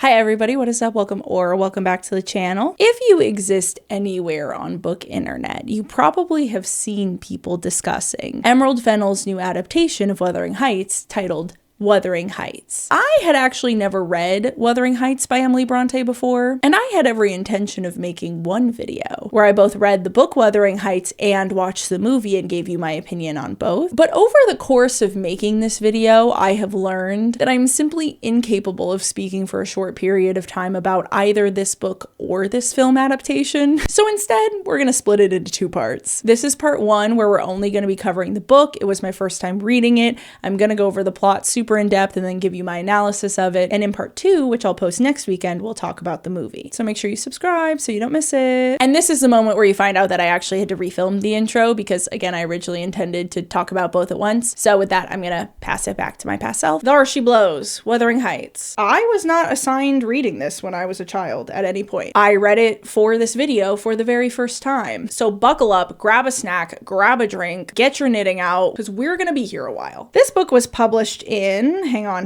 Hi everybody, what is up? Welcome back to the channel. If you exist anywhere on book internet, you probably have seen people discussing Emerald Fennell's new adaptation of Wuthering Heights titled Wuthering Heights. I had actually never read Wuthering Heights by Emily Bronte before, and I had every intention of making one video where I both read the book Wuthering Heights and watched the movie and gave you my opinion on both. But over the course of making this video, I have learned that I'm simply incapable of speaking for a short period of time about either this book or this film adaptation. So instead, we're gonna split it into two parts. This is part one, where we're only gonna be covering the book. It was my first time reading it. I'm gonna go over the plot super in depth and then give you my analysis of it. And in part two, which I'll post next weekend, we'll talk about the movie. So make sure you subscribe so you don't miss it. And this is the moment where you find out that I actually had to refilm the intro because, again, I originally intended to talk about both at once. So with that, I'm gonna pass it back to my past self. There she blows, Wuthering Heights. I was not assigned reading this when I was a child at any point. I read it for this video for the very first time. So buckle up, grab a snack, grab a drink, get your knitting out, because we're gonna be here a while. This book was published in, hang on.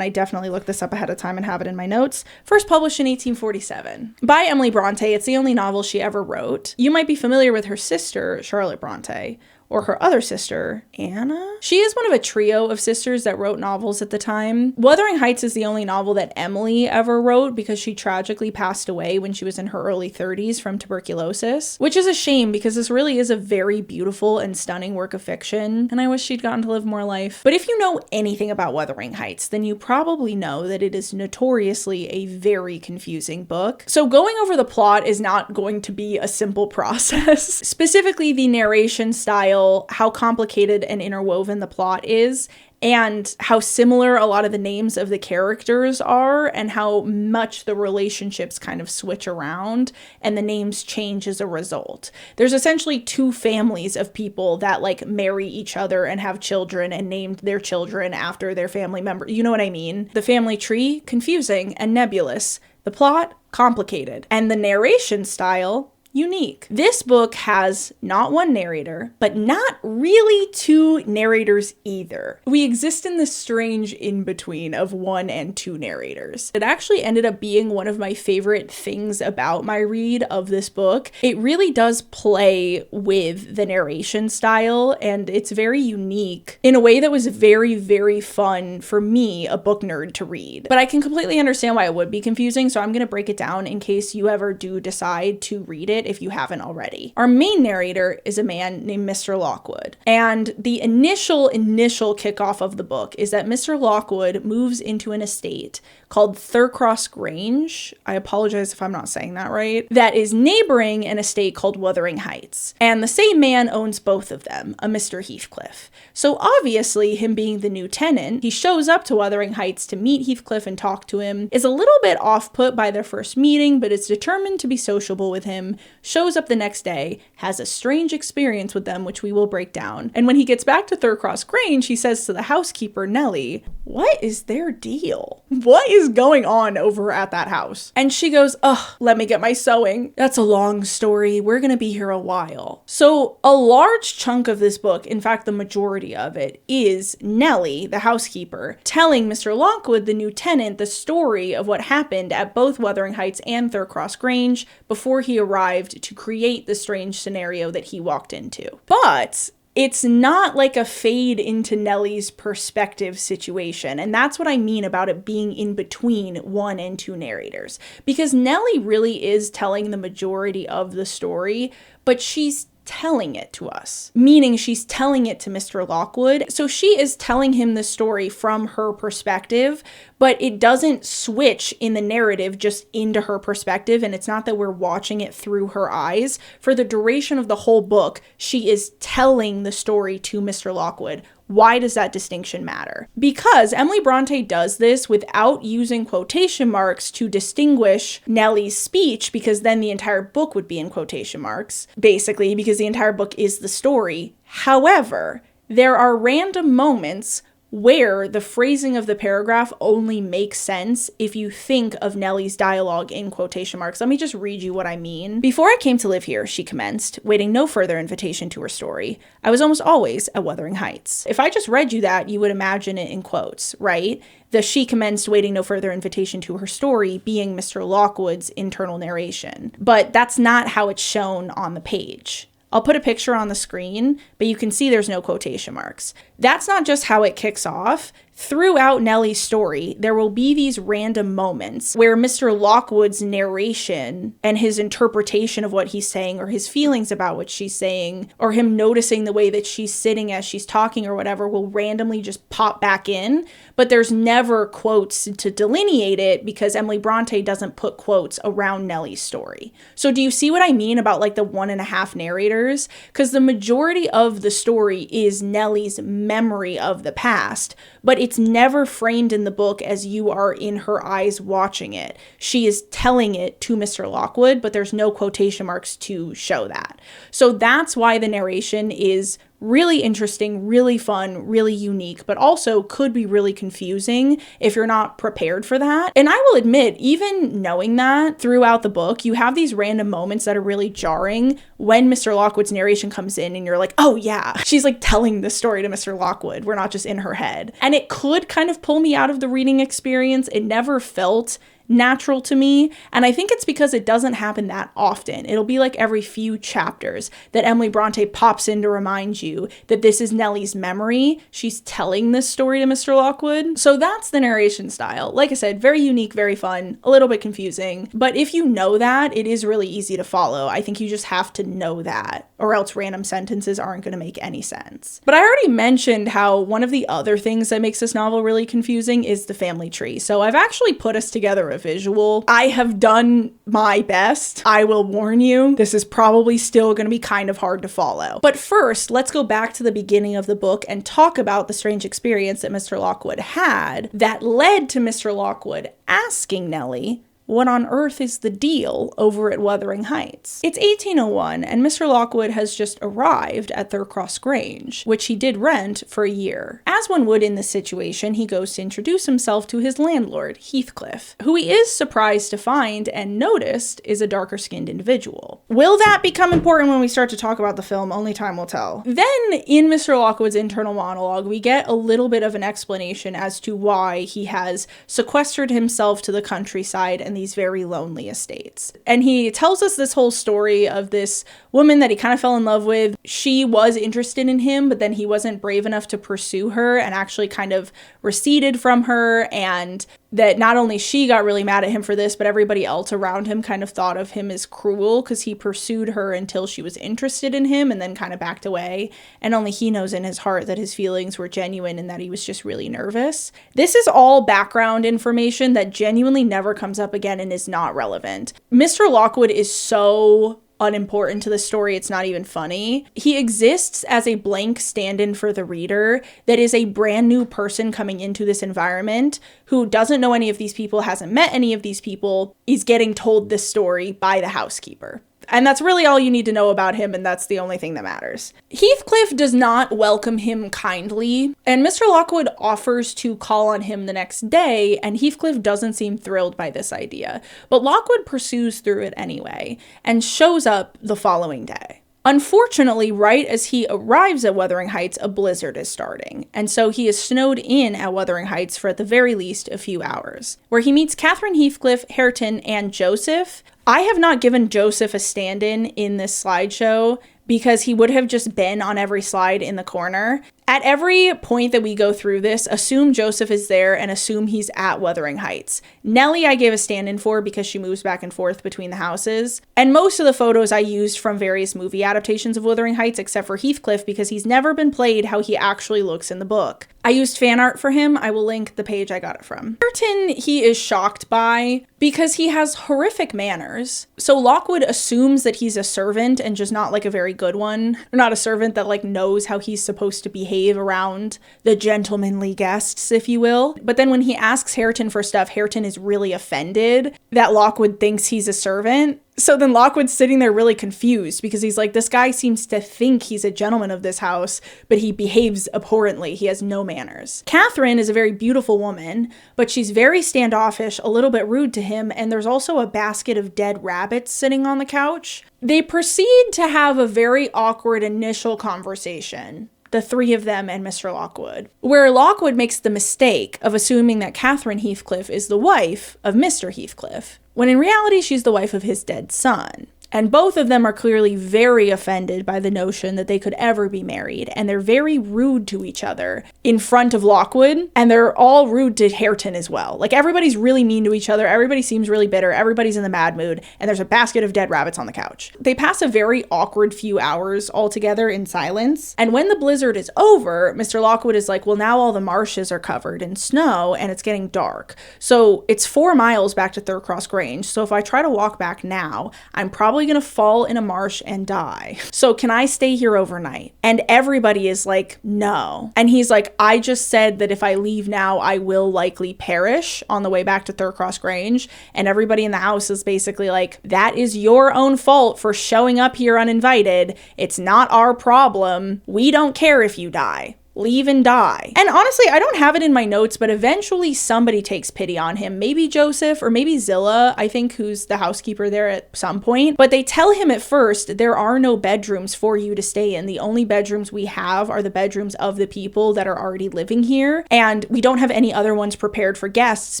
I definitely looked this up ahead of time and have it in my notes. First published in 1847 by Emily Bronte. It's the only novel she ever wrote. You might be familiar with her sister, Charlotte Bronte, or her other sister, Anna? She is one of a trio of sisters that wrote novels at the time. Wuthering Heights is the only novel that Emily ever wrote because she tragically passed away when she was in her early 30s from tuberculosis, which is a shame because this really is a very beautiful and stunning work of fiction, and I wish she'd gotten to live more life. But if you know anything about Wuthering Heights, then you probably know that it is notoriously a very confusing book. So going over the plot is not going to be a simple process. Specifically, the narration style, how complicated and interwoven the plot is, and how similar a lot of the names of the characters are, and how much the relationships kind of switch around and the names change as a result. There's essentially two families of people that like marry each other and have children and named their children after their family member. You know what I mean? The family tree, confusing and nebulous. The plot, complicated. And the narration style, unique. This book has not one narrator, but not really two narrators either. We exist in this strange in-between of one and two narrators. It actually ended up being one of my favorite things about my read of this book. It really does play with the narration style, and it's very unique in a way that was very, very fun for me, a book nerd, to read. But I can completely understand why it would be confusing, so I'm gonna break it down in case you ever do decide to read it if you haven't already. Our main narrator is a man named Mr. Lockwood, and the initial kickoff of the book is that Mr. Lockwood moves into an estate called Thurcross Grange. I apologize if I'm not saying that right. That is neighboring an estate called Wuthering Heights, and the same man owns both of them, a Mr. Heathcliff. So obviously, him being the new tenant, he shows up to Wuthering Heights to meet Heathcliff and talk to him, is a little bit off-put by their first meeting, but is determined to be sociable with him, shows up the next day, has a strange experience with them, which we will break down. And when he gets back to Thurcross Grange, he says to the housekeeper, Nellie, what is their deal? What is going on over at that house? And she goes, ugh, let me get my sewing. That's a long story. We're gonna be here a while. So a large chunk of this book, in fact, the majority of it, is Nellie, the housekeeper, telling Mr. Lockwood, the new tenant, the story of what happened at both Wuthering Heights and Thurcross Grange before he arrived to create the strange scenario that he walked into. But it's not like a fade into Nellie's perspective situation. And that's what I mean about it being in between one and two narrators. Because Nellie really is telling the majority of the story, but she's telling it to us, meaning she's telling it to Mr. Lockwood. So she is telling him the story from her perspective, but it doesn't switch in the narrative just into her perspective. And it's not that we're watching it through her eyes. For the duration of the whole book, she is telling the story to Mr. Lockwood. Why does that distinction matter? Because Emily Bronte does this without using quotation marks to distinguish Nellie's speech, because then the entire book would be in quotation marks, basically, because the entire book is the story. However, there are random moments where the phrasing of the paragraph only makes sense if you think of Nellie's dialogue in quotation marks. Let me just read you what I mean. "Before I came to live here," she commenced, waiting no further invitation to her story, "I was almost always at Wuthering Heights." If I just read you that, you would imagine it in quotes, right? The "she commenced waiting no further invitation to her story" being Mr. Lockwood's internal narration. But that's not how it's shown on the page. I'll put a picture on the screen, but you can see there's no quotation marks. That's not just how it kicks off. Throughout Nellie's story, there will be these random moments where Mr. Lockwood's narration and his interpretation of what he's saying, or his feelings about what she's saying, or him noticing the way that she's sitting as she's talking or whatever, will randomly just pop back in. But there's never quotes to delineate it because Emily Bronte doesn't put quotes around Nellie's story. So do you see what I mean about like the 1.5 narrators? Because the majority of the story is Nellie's memory of the past, but it's never framed in the book as you are in her eyes watching it. She is telling it to Mr. Lockwood, but there's no quotation marks to show that. So that's why the narration is really interesting, really fun, really unique, but also could be really confusing if you're not prepared for that. And I will admit, even knowing that throughout the book, you have these random moments that are really jarring when Mr. Lockwood's narration comes in and you're like, oh yeah, she's like telling the story to Mr. Lockwood. We're not just in her head. And it could kind of pull me out of the reading experience. It never felt natural to me, and I think it's because it doesn't happen that often. It'll be like every few chapters that Emily Bronte pops in to remind you that this is Nellie's memory. She's telling this story to Mr. Lockwood. So that's the narration style. Like I said, very unique, very fun, a little bit confusing, but if you know that, it is really easy to follow. I think you just have to know that, or else random sentences aren't going to make any sense. But I already mentioned how one of the other things that makes this novel really confusing is the family tree. So I've actually put us together a visual. I have done my best. I will warn you, this is probably still going to be kind of hard to follow. But first, let's go back to the beginning of the book and talk about the strange experience that Mr. Lockwood had that led to Mr. Lockwood asking Nellie, what on earth is the deal over at Wuthering Heights? It's 1801, and Mr. Lockwood has just arrived at Thurcross Grange, which he did rent for a year. As one would in this situation, he goes to introduce himself to his landlord, Heathcliff, who he is surprised to find and noticed is a darker-skinned individual. Will that become important when we start to talk about the film? Only time will tell. Then, in Mr. Lockwood's internal monologue, we get a little bit of an explanation as to why he has sequestered himself to the countryside and these very lonely estates. And he tells us this whole story of this woman that he kind of fell in love with. She was interested in him, but then he wasn't brave enough to pursue her and actually kind of receded from her, and that not only she got really mad at him for this, but everybody else around him kind of thought of him as cruel because he pursued her until she was interested in him and then kind of backed away. And only he knows in his heart that his feelings were genuine and that he was just really nervous. This is all background information that genuinely never comes up again and is not relevant. Mr. Lockwood is so unimportant to the story, it's not even funny. He exists as a blank stand-in for the reader that is a brand new person coming into this environment who doesn't know any of these people, hasn't met any of these people, is getting told this story by the housekeeper. And that's really all you need to know about him, and that's the only thing that matters. Heathcliff does not welcome him kindly, and Mr. Lockwood offers to call on him the next day, and Heathcliff doesn't seem thrilled by this idea. But Lockwood pursues through it anyway, and shows up the following day. Unfortunately, right as he arrives at Wuthering Heights, a blizzard is starting, and so he is snowed in at Wuthering Heights for at the very least a few hours, where he meets Catherine, Heathcliff, Hareton, and Joseph. I have not given Joseph a stand-in in this slideshow because he would have just been on every slide in the corner. At every point that we go through this, assume Joseph is there and assume he's at Wuthering Heights. Nellie I gave a stand-in for because she moves back and forth between the houses. And most of the photos I used from various movie adaptations of Wuthering Heights, except for Heathcliff, because he's never been played how he actually looks in the book. I used fan art for him. I will link the page I got it from. Hareton he is shocked by because he has horrific manners. So Lockwood assumes that he's a servant and just not like a very good one. Or not a servant that like knows how he's supposed to behave around the gentlemanly guests, if you will. But then when he asks Hareton for stuff, Hareton is really offended that Lockwood thinks he's a servant. So then Lockwood's sitting there really confused because he's like, this guy seems to think he's a gentleman of this house, but he behaves abhorrently. He has no manners. Catherine is a very beautiful woman, but she's very standoffish, a little bit rude to him, and there's also a basket of dead rabbits sitting on the couch. They proceed to have a very awkward initial conversation, the three of them and Mr. Lockwood, where Lockwood makes the mistake of assuming that Catherine Heathcliff is the wife of Mr. Heathcliff, when in reality she's the wife of his dead son. And both of them are clearly very offended by the notion that they could ever be married, and they're very rude to each other in front of Lockwood, and they're all rude to Hareton as well. Like, everybody's really mean to each other, everybody seems really bitter, everybody's in the mad mood, and there's a basket of dead rabbits on the couch. They pass a very awkward few hours all together in silence, and when the blizzard is over, Mr. Lockwood is like, well, now all the marshes are covered in snow, and it's getting dark. So it's 4 miles back to Thurcross Grange, so if I try to walk back now, I'm probably gonna fall in a marsh and die. So can I stay here overnight? And everybody is like, no. And he's like, I just said that if I leave now, I will likely perish on the way back to Thurcross Grange. And everybody in the house is basically like, that is your own fault for showing up here uninvited. It's not our problem. We don't care if you die. Leave and die. And honestly, I don't have it in my notes, but eventually somebody takes pity on him. Maybe Joseph or maybe Zillah, I think, who's the housekeeper there at some point. But they tell him at first, there are no bedrooms for you to stay in. The only bedrooms we have are the bedrooms of the people that are already living here. And we don't have any other ones prepared for guests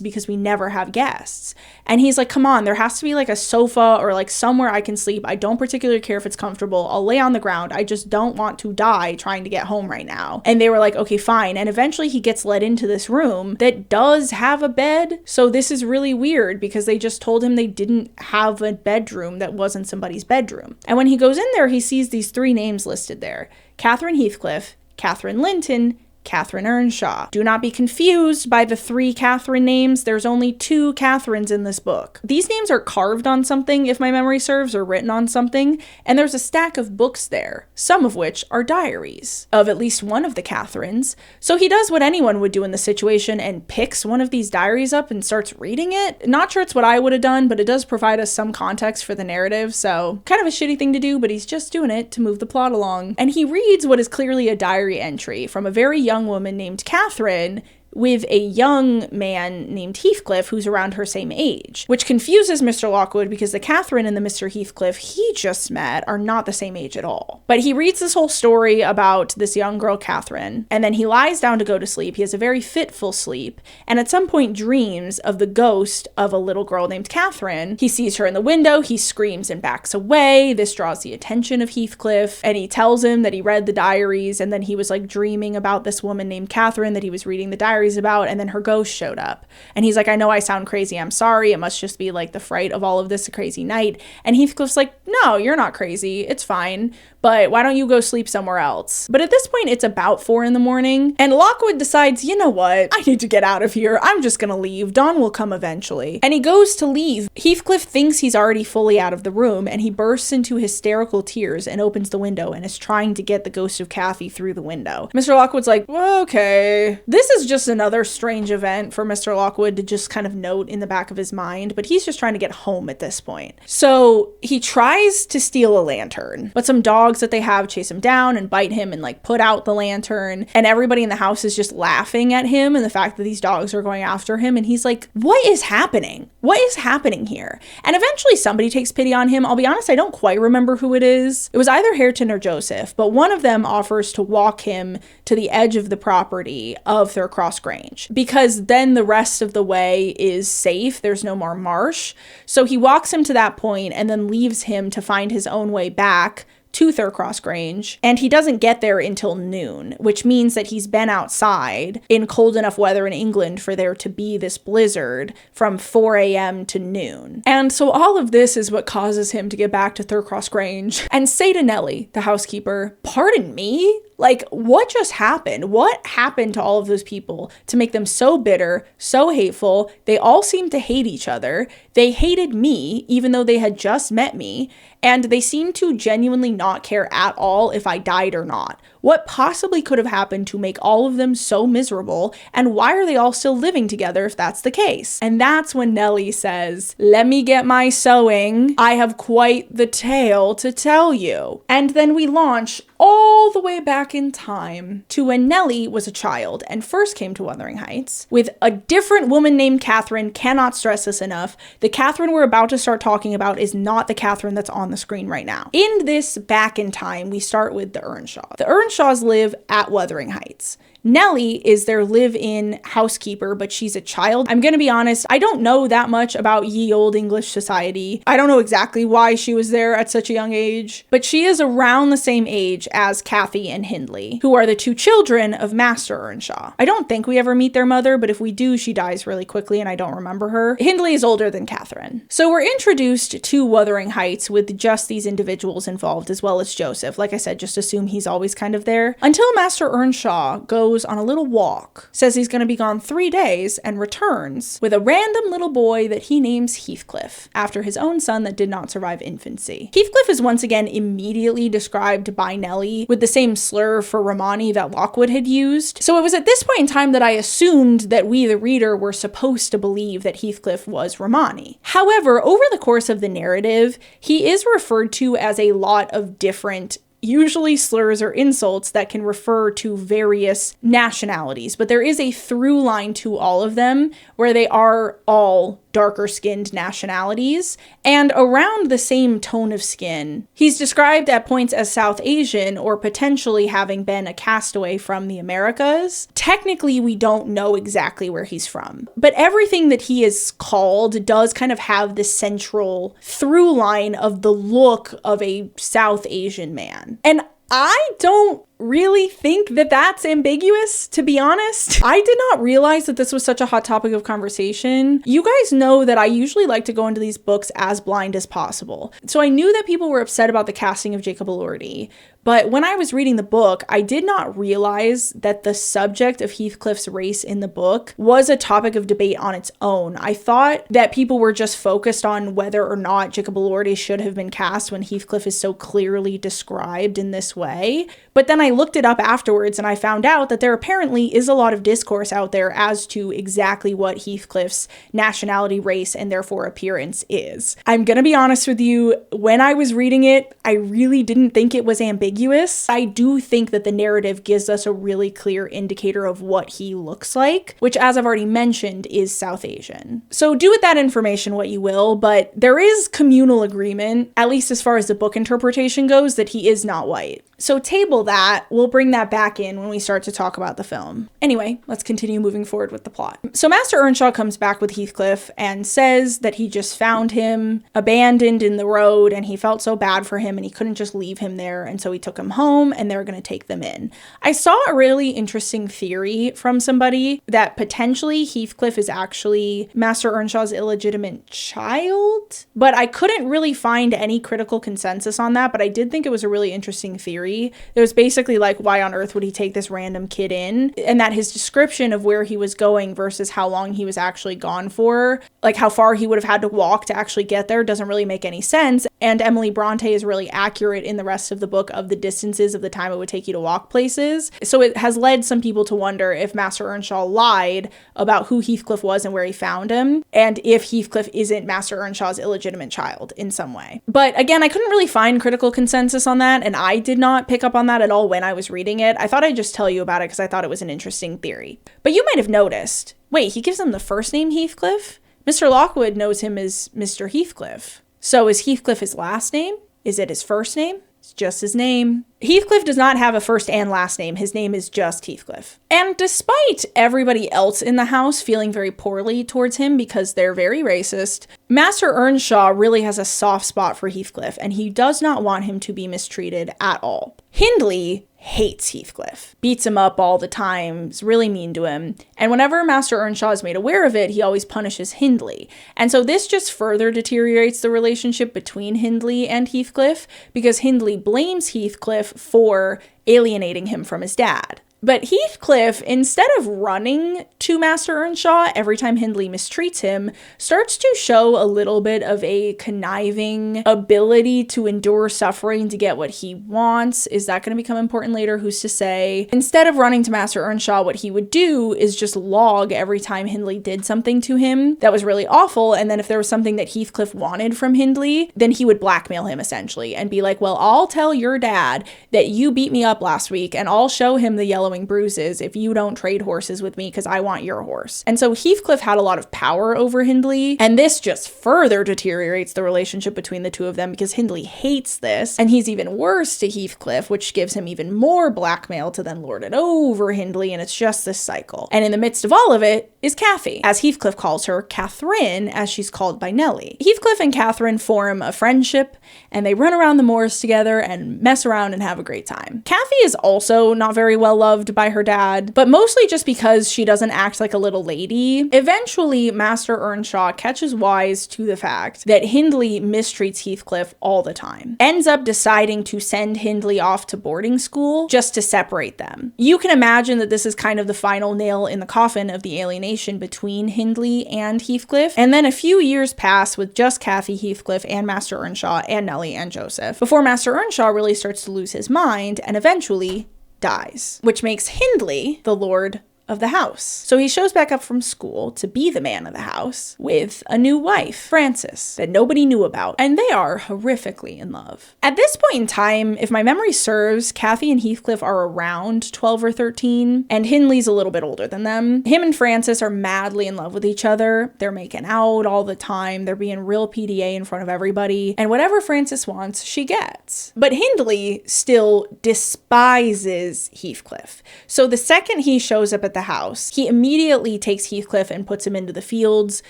because we never have guests. And he's like, come on, there has to be like a sofa or like somewhere I can sleep. I don't particularly care if it's comfortable. I'll lay on the ground. I just don't want to die trying to get home right now. And they were like, okay, fine. And eventually he gets led into this room that does have a bed. So this is really weird because they just told him they didn't have a bedroom that wasn't somebody's bedroom. And when he goes in there, he sees these 3 names listed there: Catherine Heathcliff, Catherine Linton, Catherine Earnshaw. Do not be confused by the 3 Catherine names. There's only 2 Catherines in this book. These names are carved on something, if my memory serves, or written on something, and there's a stack of books there, some of which are diaries of at least one of the Catherines. So he does what anyone would do in the situation and picks one of these diaries up and starts reading it. Not sure it's what I would have done, but it does provide us some context for the narrative, so kind of a shitty thing to do, but he's just doing it to move the plot along. And he reads what is clearly a diary entry from a very young woman named Catherine with a young man named Heathcliff who's around her same age, which confuses Mr. Lockwood because the Catherine and the Mr. Heathcliff he just met are not the same age at all. But he reads this whole story about this young girl, Catherine, and then he lies down to go to sleep. He has a very fitful sleep, and at some point dreams of the ghost of a little girl named Catherine. He sees her in the window, he screams and backs away. This draws the attention of Heathcliff, and he tells him that he read the diaries, and then he was like dreaming about this woman named Catherine that he was reading the diaries about, and then her ghost showed up. And he's like, I know I sound crazy, I'm sorry, it must just be like the fright of all of this, a crazy night. And Heathcliff's like, no, you're not crazy, it's fine, but why don't you go sleep somewhere else? But at this point, it's about 4 in the morning, and Lockwood decides, you know what, I need to get out of here, I'm just gonna leave, Dawn will come eventually. And he goes to leave. Heathcliff thinks he's already fully out of the room, and he bursts into hysterical tears and opens the window and is trying to get the ghost of Cathy through the window. Mr. Lockwood's like, well, okay. This is just another strange event for Mr. Lockwood to just kind of note in the back of his mind, but he's just trying to get home at this point. So he tries to steal a lantern, but some dogs that they have chase him down and bite him and like put out the lantern, and everybody in the house is just laughing at him and the fact that these dogs are going after him, and he's like, what is happening? What is happening here? And eventually somebody takes pity on him. I'll be honest, I don't quite remember who it is. It was either Hareton or Joseph, but one of them offers to walk him to the edge of the property of Thurcross Grange, because then the rest of the way is safe. There's no more marsh. So he walks him to that point and then leaves him to find his own way back to Thurcross Grange, and he doesn't get there until noon, which means that he's been outside in cold enough weather in England for there to be this blizzard from 4 a.m. to noon. And so all of this is what causes him to get back to Thurcross Grange and say to Nellie, the housekeeper, pardon me? Like, what just happened? What happened to all of those people to make them so bitter, so hateful? They all seem to hate each other. They hated me, even though they had just met me. And they seem to genuinely not care at all if I died or not. What possibly could have happened to make all of them so miserable, and why are they all still living together if that's the case? And that's when Nellie says, "Let me get my sewing. I have quite the tale to tell you." And then we launch all the way back in time to when Nellie was a child and first came to Wuthering Heights with a different woman named Catherine. Cannot stress this enough. The Catherine we're about to start talking about is not the Catherine that's on the screen right now. In this back in time, we start with the Earnshaws. The Earnshaws live at Wuthering Heights. Nellie is their live-in housekeeper, but she's a child. I'm gonna be honest, I don't know that much about ye olde English society. I don't know exactly why she was there at such a young age, but she is around the same age as Kathy and Hindley, who are the two children of Master Earnshaw. I don't think we ever meet their mother, but if we do, she dies really quickly and I don't remember her. Hindley is older than Catherine. So we're introduced to Wuthering Heights with just these individuals involved, as well as Joseph. Like I said, just assume he's always kind of there. Until Master Earnshaw goes on a little walk, says he's going to be gone 3 days, and returns with a random little boy that he names Heathcliff, after his own son that did not survive infancy. Heathcliff is once again immediately described by Nellie with the same slur for Romani that Lockwood had used. So it was at this point in time that I assumed that we, the reader, were supposed to believe that Heathcliff was Romani. However, over the course of the narrative, he is referred to as a lot of different, usually slurs or insults that can refer to various nationalities, but there is a through line to all of them where they are all darker skinned nationalities and around the same tone of skin. He's described at points as South Asian or potentially having been a castaway from the Americas. Technically, we don't know exactly where he's from, but everything that he is called does kind of have the central through line of the look of a South Asian man. And I don't really think that that's ambiguous, to be honest. I did not realize that this was such a hot topic of conversation. You guys know that I usually like to go into these books as blind as possible. So I knew that people were upset about the casting of Jacob Elordi, but when I was reading the book, I did not realize that the subject of Heathcliff's race in the book was a topic of debate on its own. I thought that people were just focused on whether or not Jacob Elordi should have been cast when Heathcliff is so clearly described in this way. But then I looked it up afterwards and I found out that there apparently is a lot of discourse out there as to exactly what Heathcliff's nationality, race, and therefore appearance is. I'm gonna be honest with you, when I was reading it, I really didn't think it was ambiguous. I do think that the narrative gives us a really clear indicator of what he looks like, which, as I've already mentioned, is South Asian. So do with that information what you will, but there is communal agreement, at least as far as the book interpretation goes, that he is not white. So table that, we'll bring that back in when we start to talk about the film. Anyway, let's continue moving forward with the plot. So Master Earnshaw comes back with Heathcliff and says that he just found him abandoned in the road and he felt so bad for him and he couldn't just leave him there, and so he took him home and they're going to take them in. I saw a really interesting theory from somebody that potentially Heathcliff is actually Master Earnshaw's illegitimate child, but I couldn't really find any critical consensus on that, but I did think it was a really interesting theory. It was basically like, why on earth would he take this random kid in? And that his description of where he was going versus how long he was actually gone for, like how far he would have had to walk to actually get there, doesn't really make any sense. And Emily Bronte is really accurate in the rest of the book of the distances of the time it would take you to walk places. So it has led some people to wonder if Master Earnshaw lied about who Heathcliff was and where he found him, and if Heathcliff isn't Master Earnshaw's illegitimate child in some way. But again, I couldn't really find critical consensus on that, and I did not pick up on that at all when I was reading it. I thought I'd just tell you about it because I thought it was an interesting theory. But you might have noticed, wait, he gives him the first name Heathcliff? Mr. Lockwood knows him as Mr. Heathcliff. So is Heathcliff his last name? Is it his first name? It's just his name. Heathcliff does not have a first and last name. His name is just Heathcliff. And despite everybody else in the house feeling very poorly towards him because they're very racist, Master Earnshaw really has a soft spot for Heathcliff, and he does not want him to be mistreated at all. Hindley hates Heathcliff, beats him up all the time, is really mean to him, and whenever Master Earnshaw is made aware of it, he always punishes Hindley. And so this just further deteriorates the relationship between Hindley and Heathcliff, because Hindley blames Heathcliff for alienating him from his dad. But Heathcliff, instead of running to Master Earnshaw every time Hindley mistreats him, starts to show a little bit of a conniving ability to endure suffering to get what he wants. Is that going to become important later? Who's to say? Instead of running to Master Earnshaw, what he would do is just log every time Hindley did something to him that was really awful, and then if there was something that Heathcliff wanted from Hindley, then he would blackmail him essentially and be like, well, I'll tell your dad that you beat me up last week, and I'll show him the yellowing bruises if you don't trade horses with me because I want your horse. And so Heathcliff had a lot of power over Hindley, and this just further deteriorates the relationship between the two of them because Hindley hates this, and he's even worse to Heathcliff, which gives him even more blackmail to then lord it over Hindley, and it's just this cycle. And in the midst of all of it is Kathy, as Heathcliff calls her, Catherine, as she's called by Nellie. Heathcliff and Catherine form a friendship, and they run around the moors together and mess around and have a great time. Kathy is also not very well loved by her dad, but mostly just because she doesn't act like a little lady. Eventually, Master Earnshaw catches wise to the fact that Hindley mistreats Heathcliff all the time, ends up deciding to send Hindley off to boarding school just to separate them. You can imagine that this is kind of the final nail in the coffin of the alienation between Hindley and Heathcliff, and then a few years pass with just Kathy, Heathcliff, and Master Earnshaw, and Nellie and Joseph, before Master Earnshaw really starts to lose his mind and eventually dies, which makes Hindley the lord of the house. So he shows back up from school to be the man of the house with a new wife, Frances, that nobody knew about, and they are horrifically in love. At this point in time, if my memory serves, Kathy and Heathcliff are around 12 or 13, and Hindley's a little bit older than them. Him and Frances are madly in love with each other. They're making out all the time. They're being real PDA in front of everybody, and whatever Frances wants, she gets. But Hindley still despises Heathcliff. So the second he shows up at the house, he immediately takes Heathcliff and puts him into the fields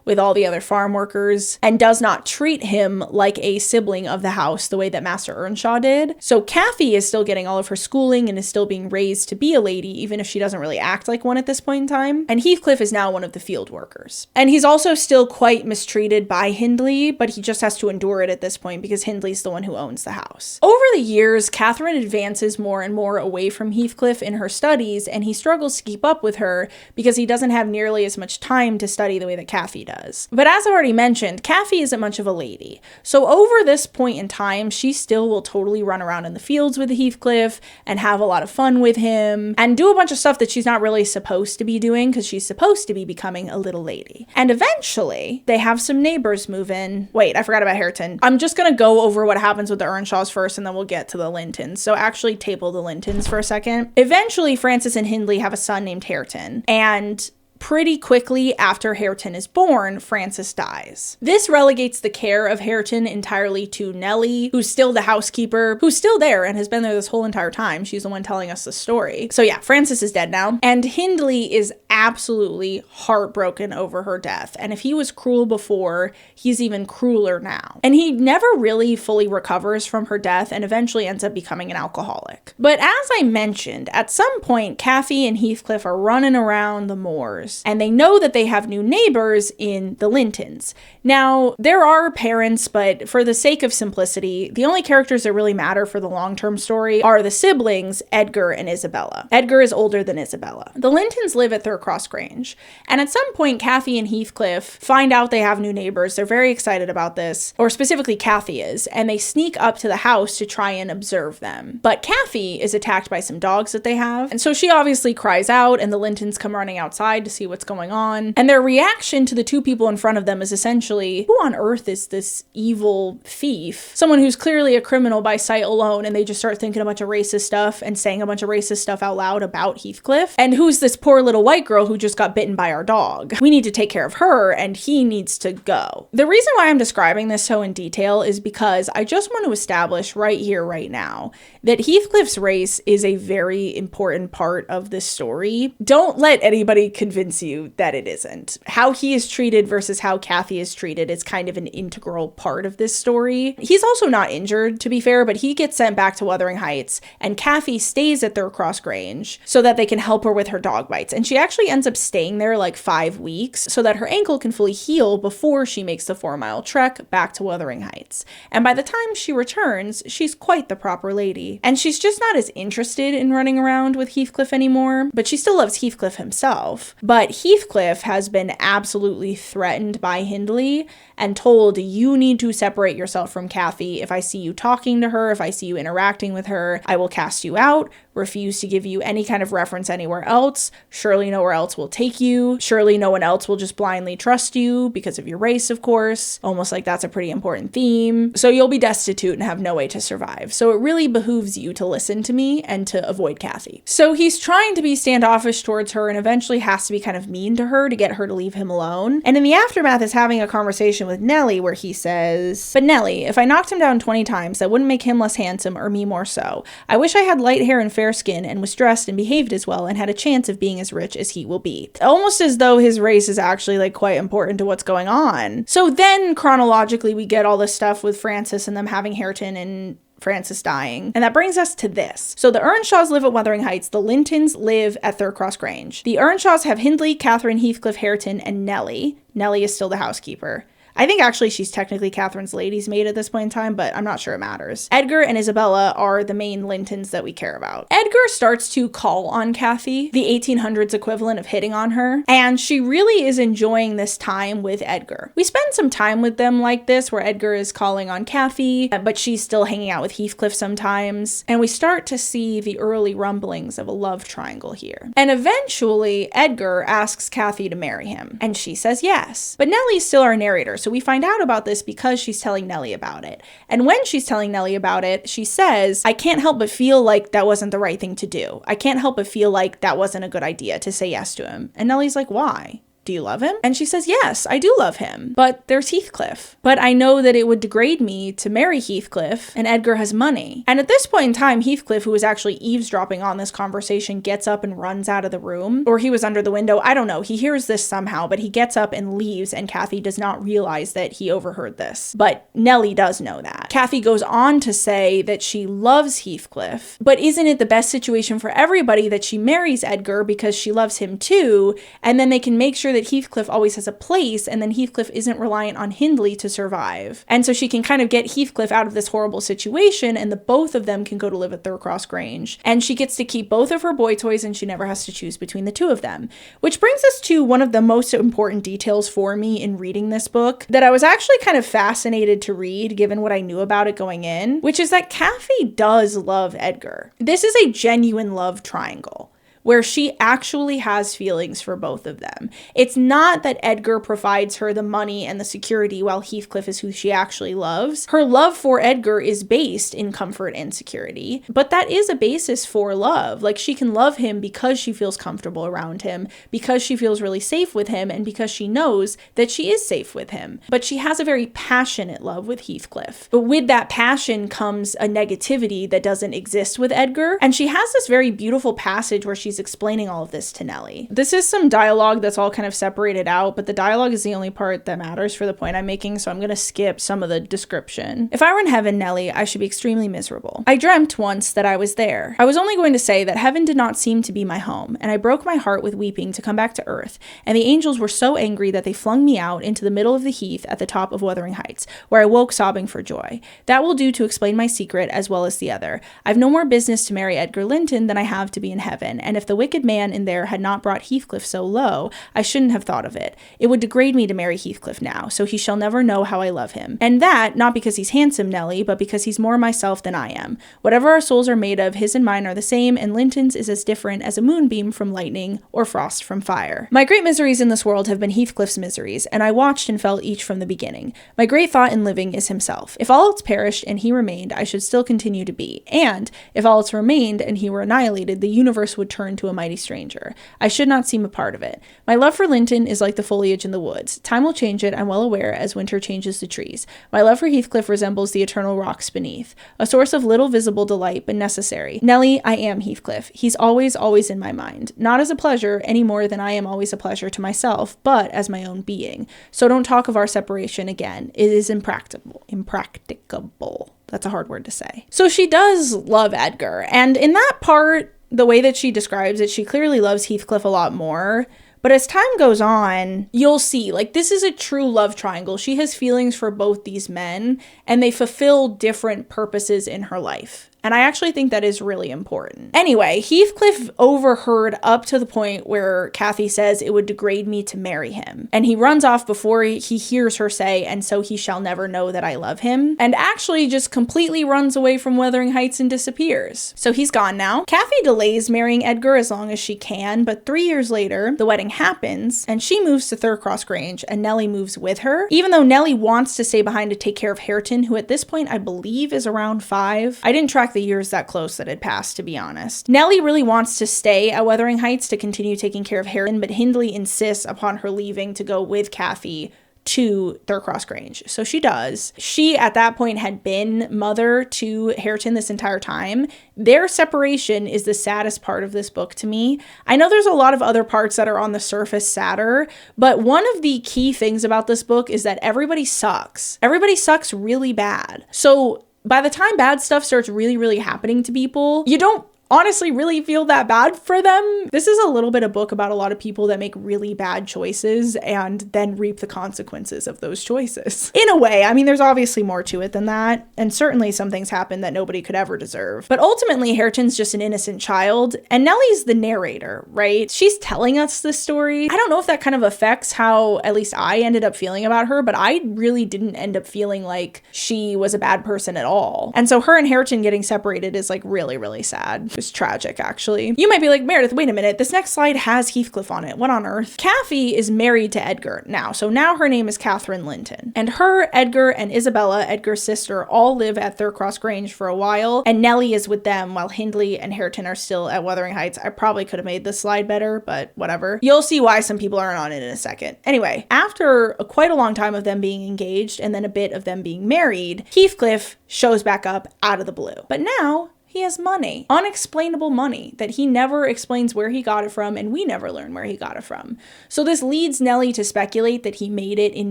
with all the other farm workers and does not treat him like a sibling of the house the way that Master Earnshaw did. So Kathy is still getting all of her schooling and is still being raised to be a lady, even if she doesn't really act like one at this point in time. And Heathcliff is now one of the field workers. And he's also still quite mistreated by Hindley, but he just has to endure it at this point because Hindley's the one who owns the house. Over the years, Catherine advances more and more away from Heathcliff in her studies, and he struggles to keep up with her because he doesn't have nearly as much time to study the way that Kathy does. But as I already mentioned, Kathy isn't much of a lady. So over this point in time, she still will totally run around in the fields with Heathcliff and have a lot of fun with him and do a bunch of stuff that she's not really supposed to be doing because she's supposed to be becoming a little lady. And eventually, they have some neighbors move in. Wait, I forgot about Hareton. I'm just gonna go over what happens with the Earnshaws first and then we'll get to the Lintons. So actually table the Lintons for a second. Eventually, Frances and Hindley have a son named Hareton, and pretty quickly after Hareton is born, Frances dies. This relegates the care of Hareton entirely to Nellie, who's still the housekeeper, who's still there and has been there this whole entire time. She's the one telling us the story. So yeah, Frances is dead now, and Hindley is absolutely heartbroken over her death. And if he was cruel before, he's even crueler now. And he never really fully recovers from her death and eventually ends up becoming an alcoholic. But as I mentioned, at some point, Kathy and Heathcliff are running around the moors, and they know that they have new neighbors in the Lintons. Now, there are parents, but for the sake of simplicity, the only characters that really matter for the long-term story are the siblings, Edgar and Isabella. Edgar is older than Isabella. The Lintons live at Thurcross Grange, and at some point, Kathy and Heathcliff find out they have new neighbors. They're very excited about this, or specifically Kathy is, and they sneak up to the house to try and observe them. But Kathy is attacked by some dogs that they have, and so she obviously cries out, and the Lintons come running outside to see what's going on. And their reaction to the two people in front of them is essentially, who on earth is this evil thief? Someone who's clearly a criminal by sight alone, and they just start thinking a bunch of racist stuff and saying a bunch of racist stuff out loud about Heathcliff. And who's this poor little white girl who just got bitten by our dog? We need to take care of her, and he needs to go. The reason why I'm describing this so in detail is because I just want to establish right here, right now, that Heathcliff's race is a very important part of this story. Don't let anybody convince convince you that it isn't. How he is treated versus how Kathy is treated is kind of an integral part of this story. He's also not injured, to be fair, but he gets sent back to Wuthering Heights, and Kathy stays at Third Cross Grange so that they can help her with her dog bites. And she actually ends up staying there like 5 weeks so that her ankle can fully heal before she makes the 4-mile trek back to Wuthering Heights. And by the time she returns, she's quite the proper lady. And she's just not as interested in running around with Heathcliff anymore, but she still loves Heathcliff himself. But Heathcliff has been absolutely threatened by Hindley and told, you need to separate yourself from Kathy. If I see you talking to her, if I see you interacting with her, I will cast you out, refuse to give you any kind of reference anywhere else. Surely nowhere else will take you. Surely no one else will just blindly trust you because of your race, of course. Almost like that's a pretty important theme. So you'll be destitute and have no way to survive. So it really behooves you to listen to me and to avoid Kathy. So he's trying to be standoffish towards her and eventually has to be kind of mean to her to get her to leave him alone. And in the aftermath is having a conversation with Nellie where he says, but Nellie, if I knocked him down 20 times, that wouldn't make him less handsome or me more so. I wish I had light hair and fair skin and was dressed and behaved as well and had a chance of being as rich as he will be. Almost as though his race is actually like quite important to what's going on. So then chronologically we get all this stuff with Francis and them having Hareton and Francis dying. And that brings us to this. So the Earnshaws live at Wuthering Heights. The Lintons live at Third Cross Grange. The Earnshaws have Hindley, Catherine, Heathcliff, Hareton, and Nellie. Nellie is still the housekeeper. I think actually she's technically Catherine's lady's maid at this point in time, but I'm not sure it matters. Edgar and Isabella are the main Lintons that we care about. Edgar starts to call on Kathy, the 1800s equivalent of hitting on her, and she really is enjoying this time with Edgar. We spend some time with them like this, where Edgar is calling on Kathy, but she's still hanging out with Heathcliff sometimes, and we start to see the early rumblings of a love triangle here. And eventually, Edgar asks Kathy to marry him, and she says yes. But Nellie's still our narrator, so we find out about this because she's telling Nellie about it. And when she's telling Nellie about it, she says, I can't help but feel like that wasn't the right thing to do. I can't help but feel like that wasn't a good idea to say yes to him. And Nellie's like, why? Do you love him? And she says, yes, I do love him, but there's Heathcliff. But I know that it would degrade me to marry Heathcliff, and Edgar has money. And at this point in time, Heathcliff, who was actually eavesdropping on this conversation, gets up and runs out of the room. Or he was under the window. I don't know. He hears this somehow, but he gets up and leaves, and Kathy does not realize that he overheard this. But Nellie does know that. Kathy goes on to say that she loves Heathcliff, but isn't it the best situation for everybody that she marries Edgar because she loves him too, and then they can make sure that Heathcliff always has a place, and then Heathcliff isn't reliant on Hindley to survive. And so she can kind of get Heathcliff out of this horrible situation, and the both of them can go to live at Third Cross Grange. And she gets to keep both of her boy toys, and she never has to choose between the two of them. Which brings us to one of the most important details for me in reading this book that I was actually kind of fascinated to read, given what I knew about it going in, which is that Kathy does love Edgar. This is a genuine love triangle, where she actually has feelings for both of them. It's not that Edgar provides her the money and the security while Heathcliff is who she actually loves. Her love for Edgar is based in comfort and security, but that is a basis for love. Like, she can love him because she feels comfortable around him, because she feels really safe with him, and because she knows that she is safe with him. But she has a very passionate love with Heathcliff. But with that passion comes a negativity that doesn't exist with Edgar. And she has this very beautiful passage where she's explaining all of this to Nellie. This is some dialogue that's all kind of separated out, but the dialogue is the only part that matters for the point I'm making, so I'm going to skip some of the description. If I were in heaven, Nellie, I should be extremely miserable. I dreamt once that I was there. I was only going to say that heaven did not seem to be my home, and I broke my heart with weeping to come back to earth, and the angels were so angry that they flung me out into the middle of the heath at the top of Wuthering Heights, where I woke sobbing for joy. That will do to explain my secret as well as the other. I've no more business to marry Edgar Linton than I have to be in heaven, and if the wicked man in there had not brought Heathcliff so low, I shouldn't have thought of it. It would degrade me to marry Heathcliff now, so he shall never know how I love him. And that, not because he's handsome, Nellie, but because he's more myself than I am. Whatever our souls are made of, his and mine are the same, and Linton's is as different as a moonbeam from lightning or frost from fire. My great miseries in this world have been Heathcliff's miseries, and I watched and felt each from the beginning. My great thought in living is himself. If all else perished and he remained, I should still continue to be. And if all else remained and he were annihilated, the universe would turn turn to a mighty stranger. I should not seem a part of it. My love for Linton is like the foliage in the woods. Time will change it, I'm well aware, as winter changes the trees. My love for Heathcliff resembles the eternal rocks beneath, a source of little visible delight, but necessary. Nellie, I am Heathcliff. He's always, always in my mind. Not as a pleasure, any more than I am always a pleasure to myself, but as my own being. So don't talk of our separation again. It is impracticable. That's a hard word to say. So she does love Edgar. And in that part, the way that she describes it, she clearly loves Heathcliff a lot more. But as time goes on, you'll see, like, this is a true love triangle. She has feelings for both these men, and they fulfill different purposes in her life. And I actually think that is really important. Anyway, Heathcliff overheard up to the point where Cathy says it would degrade me to marry him. And he runs off before he hears her say, and so he shall never know that I love him. And actually just completely runs away from Wuthering Heights and disappears. So he's gone now. Cathy delays marrying Edgar as long as she can, but 3 years later, the wedding happens, and she moves to Thurcross Grange, and Nellie moves with her. Even though Nellie wants to stay behind to take care of Hareton, who at this point I believe is around 5. I didn't track the years that close that had passed, to be honest. Nellie really wants to stay at Wuthering Heights to continue taking care of Hareton, but Hindley insists upon her leaving to go with Cathy to Thurcross Grange. So she does. She, at that point, had been mother to Hareton this entire time. Their separation is the saddest part of this book to me. I know there's a lot of other parts that are on the surface sadder, but one of the key things about this book is that everybody sucks. Everybody sucks really bad. So by the time bad stuff starts really happening to people, you don't honestly really feel that bad for them. This is a little bit a book about a lot of people that make really bad choices and then reap the consequences of those choices. In a way, I mean, there's obviously more to it than that, and certainly some things happen that nobody could ever deserve. But ultimately, Hareton's just an innocent child, and Nellie's the narrator, right? She's telling us this story. I don't know if that kind of affects how at least I ended up feeling about her, but I really didn't end up feeling like she was a bad person at all. And so her and Hareton getting separated is like really sad. It's tragic, actually. You might be like, Meredith, wait a minute. This next slide has Heathcliff on it. What on earth? Cathy is married to Edgar now. So now her name is Catherine Linton. And her, Edgar, and Isabella, Edgar's sister, all live at Thurcross Grange for a while. And Nellie is with them while Hindley and Hareton are still at Wuthering Heights. I probably could have made this slide better, but whatever. You'll see why some people aren't on it in a second. Anyway, after quite a long time of them being engaged and then a bit of them being married, Heathcliff shows back up out of the blue. But now he has money, unexplainable money that he never explains where he got it from, and we never learn where he got it from. So this leads Nellie to speculate that he made it in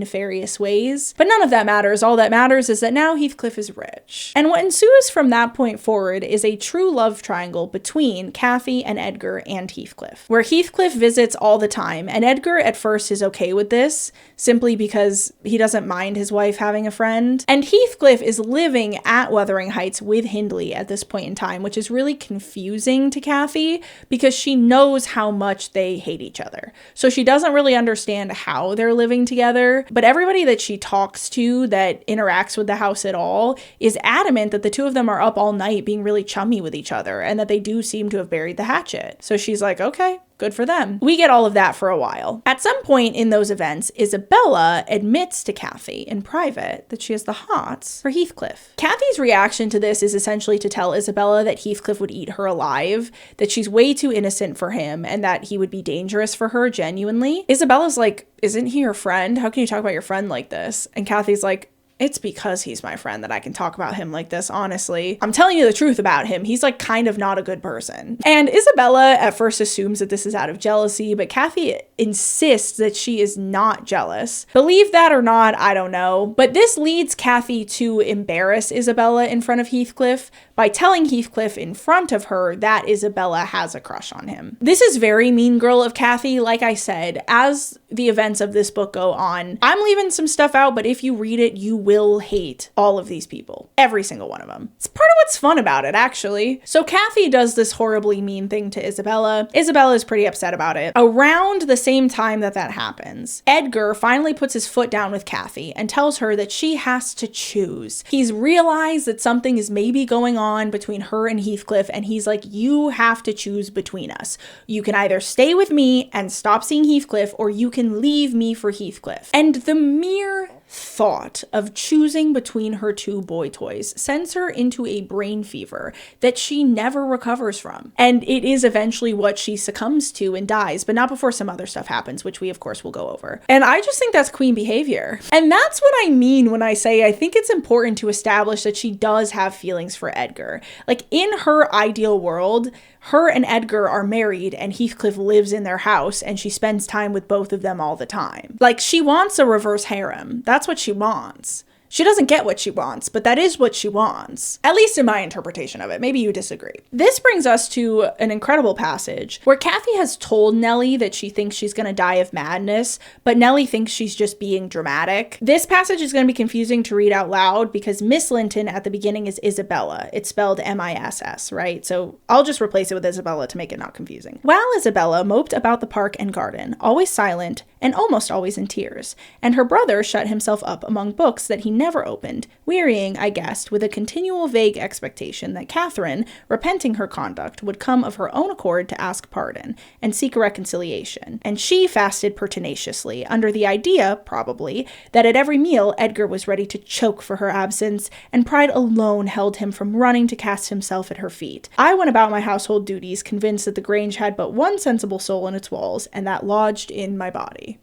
nefarious ways, but none of that matters. All that matters is that now Heathcliff is rich. And what ensues from that point forward is a true love triangle between Cathy and Edgar and Heathcliff, where Heathcliff visits all the time, and Edgar at first is okay with this, simply because he doesn't mind his wife having a friend. And Heathcliff is living at Wuthering Heights with Hindley at this point in time, which is really confusing to Cathy because she knows how much they hate each other. So she doesn't really understand how they're living together, but everybody that she talks to that interacts with the house at all is adamant that the two of them are up all night being really chummy with each other and that they do seem to have buried the hatchet. So she's like, okay, good for them. We get all of that for a while. At some point in those events, Isabella admits to Cathy in private that she has the hots for Heathcliff. Cathy's reaction to this is essentially to tell Isabella that Heathcliff would eat her alive, that she's way too innocent for him, and that he would be dangerous for her genuinely. Isabella's like, isn't he your friend? How can you talk about your friend like this? And Cathy's like, it's because he's my friend that I can talk about him like this, honestly. I'm telling you the truth about him. He's like kind of not a good person. And Isabella at first assumes that this is out of jealousy, but Cathy insists that she is not jealous. Believe that or not, I don't know. But this leads Cathy to embarrass Isabella in front of Heathcliff by telling Heathcliff in front of her that Isabella has a crush on him. This is very mean girl of Cathy. Like I said, as the events of this book go on, I'm leaving some stuff out, but if you read it, you will hate all of these people. Every single one of them. It's part of what's fun about it, actually. So Cathy does this horribly mean thing to Isabella. Isabella is pretty upset about it. Around the same time that happens, Edgar finally puts his foot down with Cathy and tells her that she has to choose. He's realized that something is maybe going on between her and Heathcliff, and he's like, you have to choose between us. You can either stay with me and stop seeing Heathcliff, or you can leave me for Heathcliff. And the mere thought of choosing between her two boy toys sends her into a brain fever that she never recovers from. And it is eventually what she succumbs to and dies, but not before some other stuff happens, which we of course will go over. And I just think that's queen behavior. And that's what I mean when I say I think it's important to establish that she does have feelings for Edgar. Like, in her ideal world, her and Edgar are married and Heathcliff lives in their house and she spends time with both of them all the time. Like, she wants a reverse harem. That's what she wants. She doesn't get what she wants, but that is what she wants. At least in my interpretation of it. Maybe you disagree. This brings us to an incredible passage where Kathy has told Nellie that she thinks she's going to die of madness, but Nellie thinks she's just being dramatic. This passage is going to be confusing to read out loud because Miss Linton at the beginning is Isabella. It's spelled M-I-S-S, right? So I'll just replace it with Isabella to make it not confusing. While Isabella moped about the park and garden, always silent and almost always in tears, and her brother shut himself up among books that he never opened, wearying, I guessed, with a continual vague expectation that Catherine, repenting her conduct, would come of her own accord to ask pardon and seek a reconciliation. And she fasted pertinaciously, under the idea, probably, that at every meal Edgar was ready to choke for her absence, and pride alone held him from running to cast himself at her feet. I went about my household duties, convinced that the Grange had but one sensible soul in its walls, and that lodged in my body.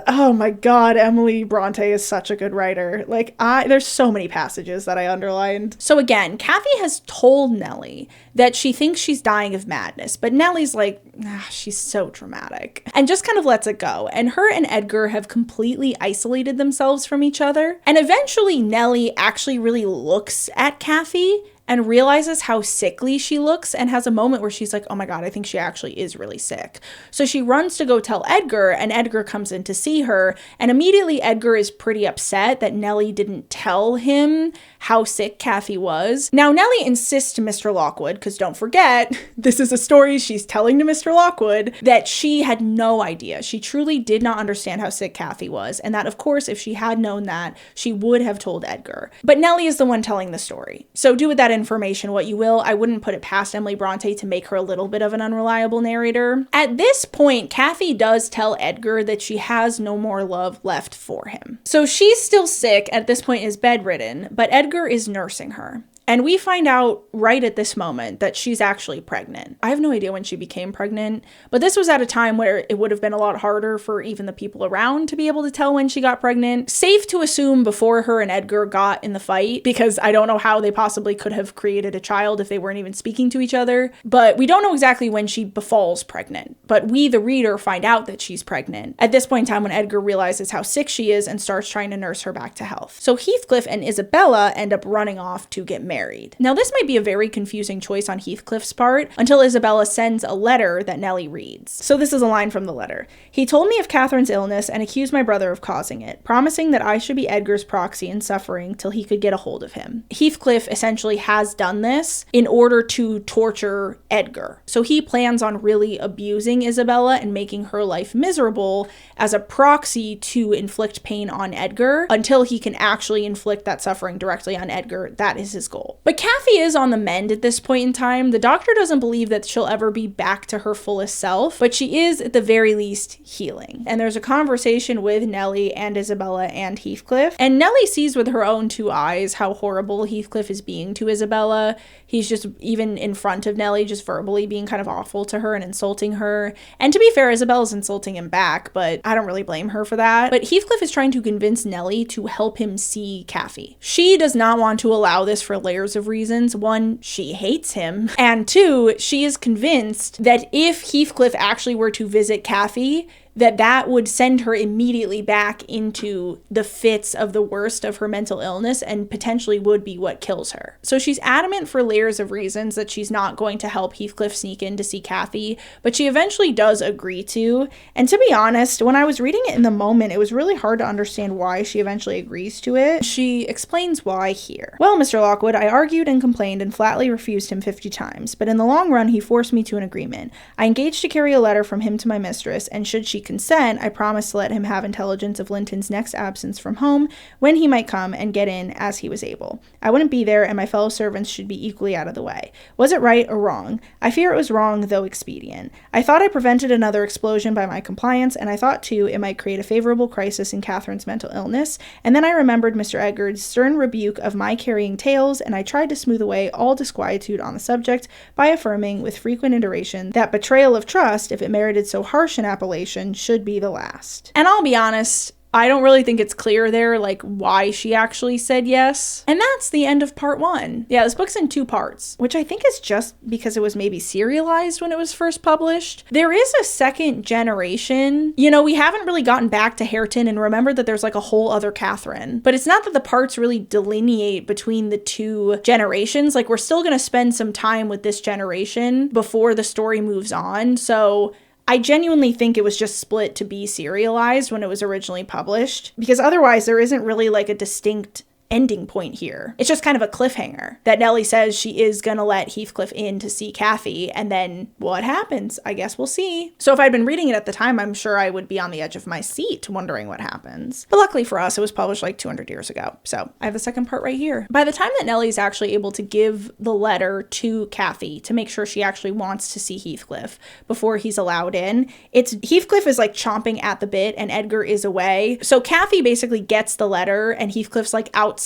Oh my god, Emily Bronte is such a good writer. Like, there's so many passages that I underlined. So again, Kathy has told Nellie that she thinks she's dying of madness, but Nellie's like, she's so dramatic, and just kind of lets it go. And her and Edgar have completely isolated themselves from each other. And eventually Nellie actually really looks at Kathy and realizes how sickly she looks and has a moment where she's like, oh my god, I think she actually is really sick. So she runs to go tell Edgar, and Edgar comes in to see her, and immediately Edgar is pretty upset that Nellie didn't tell him how sick Kathy was. Now, Nellie insists to Mr. Lockwood, because don't forget, this is a story she's telling to Mr. Lockwood, that she had no idea. She truly did not understand how sick Kathy was, and that, of course, if she had known that, she would have told Edgar. But Nellie is the one telling the story. So do with that information what you will. I wouldn't put it past Emily Bronte to make her a little bit of an unreliable narrator. At this point, Kathy does tell Edgar that she has no more love left for him. So she's still sick, at this point is bedridden, but Edgar is nursing her. And we find out right at this moment that she's actually pregnant. I have no idea when she became pregnant, but this was at a time where it would have been a lot harder for even the people around to be able to tell when she got pregnant. Safe to assume before her and Edgar got in the fight, because I don't know how they possibly could have created a child if they weren't even speaking to each other. But we don't know exactly when she befalls pregnant, but we, the reader, find out that she's pregnant at this point in time when Edgar realizes how sick she is and starts trying to nurse her back to health. So Heathcliff and Isabella end up running off to get married. Now, this might be a very confusing choice on Heathcliff's part until Isabella sends a letter that Nellie reads. So this is a line from the letter. He told me of Catherine's illness and accused my brother of causing it, promising that I should be Edgar's proxy in suffering till he could get a hold of him. Heathcliff essentially has done this in order to torture Edgar. So he plans on really abusing Isabella and making her life miserable as a proxy to inflict pain on Edgar until he can actually inflict that suffering directly on Edgar. That is his goal. But Kathy is on the mend at this point in time. The doctor doesn't believe that she'll ever be back to her fullest self, but she is at the very least healing. And there's a conversation with Nellie and Isabella and Heathcliff. And Nellie sees with her own two eyes how horrible Heathcliff is being to Isabella. He's just, even in front of Nellie, just verbally being kind of awful to her and insulting her. And to be fair, Isabella's insulting him back, but I don't really blame her for that. But Heathcliff is trying to convince Nellie to help him see Kathy. She does not want to allow this for layers of reasons. One, she hates him. And two, she is convinced that if Heathcliff actually were to visit Kathy, that would send her immediately back into the fits of the worst of her mental illness and potentially would be what kills her. So she's adamant for layers of reasons that she's not going to help Heathcliff sneak in to see Kathy, but she eventually does agree to. And to be honest, when I was reading it in the moment, it was really hard to understand why she eventually agrees to it. She explains why here. Well, Mr. Lockwood, I argued and complained and flatly refused him 50 times, but in the long run, he forced me to an agreement. I engaged to carry a letter from him to my mistress, and should she consent, I promised to let him have intelligence of Linton's next absence from home, when he might come and get in as he was able. I wouldn't be there, and my fellow servants should be equally out of the way. Was it right or wrong? I fear it was wrong, though expedient. I thought I prevented another explosion by my compliance, and I thought, too, it might create a favorable crisis in Catherine's mental illness, and then I remembered Mr. Edgar's stern rebuke of my carrying tales, and I tried to smooth away all disquietude on the subject by affirming, with frequent iteration, that betrayal of trust, if it merited so harsh an appellation, should be the last. And I'll be honest, I don't really think it's clear there, like, why she actually said yes. And that's the end of part 1. Yeah, this book's in 2 parts, which I think is just because it was maybe serialized when it was first published. There is a second generation. You know, we haven't really gotten back to Hareton and remembered that there's like a whole other Catherine. But it's not that the parts really delineate between the 2 generations. Like, we're still going to spend some time with this generation before the story moves on. So I genuinely think it was just split to be serialized when it was originally published, because otherwise there isn't really like a distinct ending point here. It's just kind of a cliffhanger that Nellie says she is gonna let Heathcliff in to see Kathy, and then what happens? I guess we'll see. So if I'd been reading it at the time, I'm sure I would be on the edge of my seat wondering what happens. But luckily for us, it was published like 200 years ago. So I have the second part right here. By the time that Nellie's actually able to give the letter to Kathy to make sure she actually wants to see Heathcliff before he's allowed in, Heathcliff is like chomping at the bit and Edgar is away. So Kathy basically gets the letter and Heathcliff's like outside,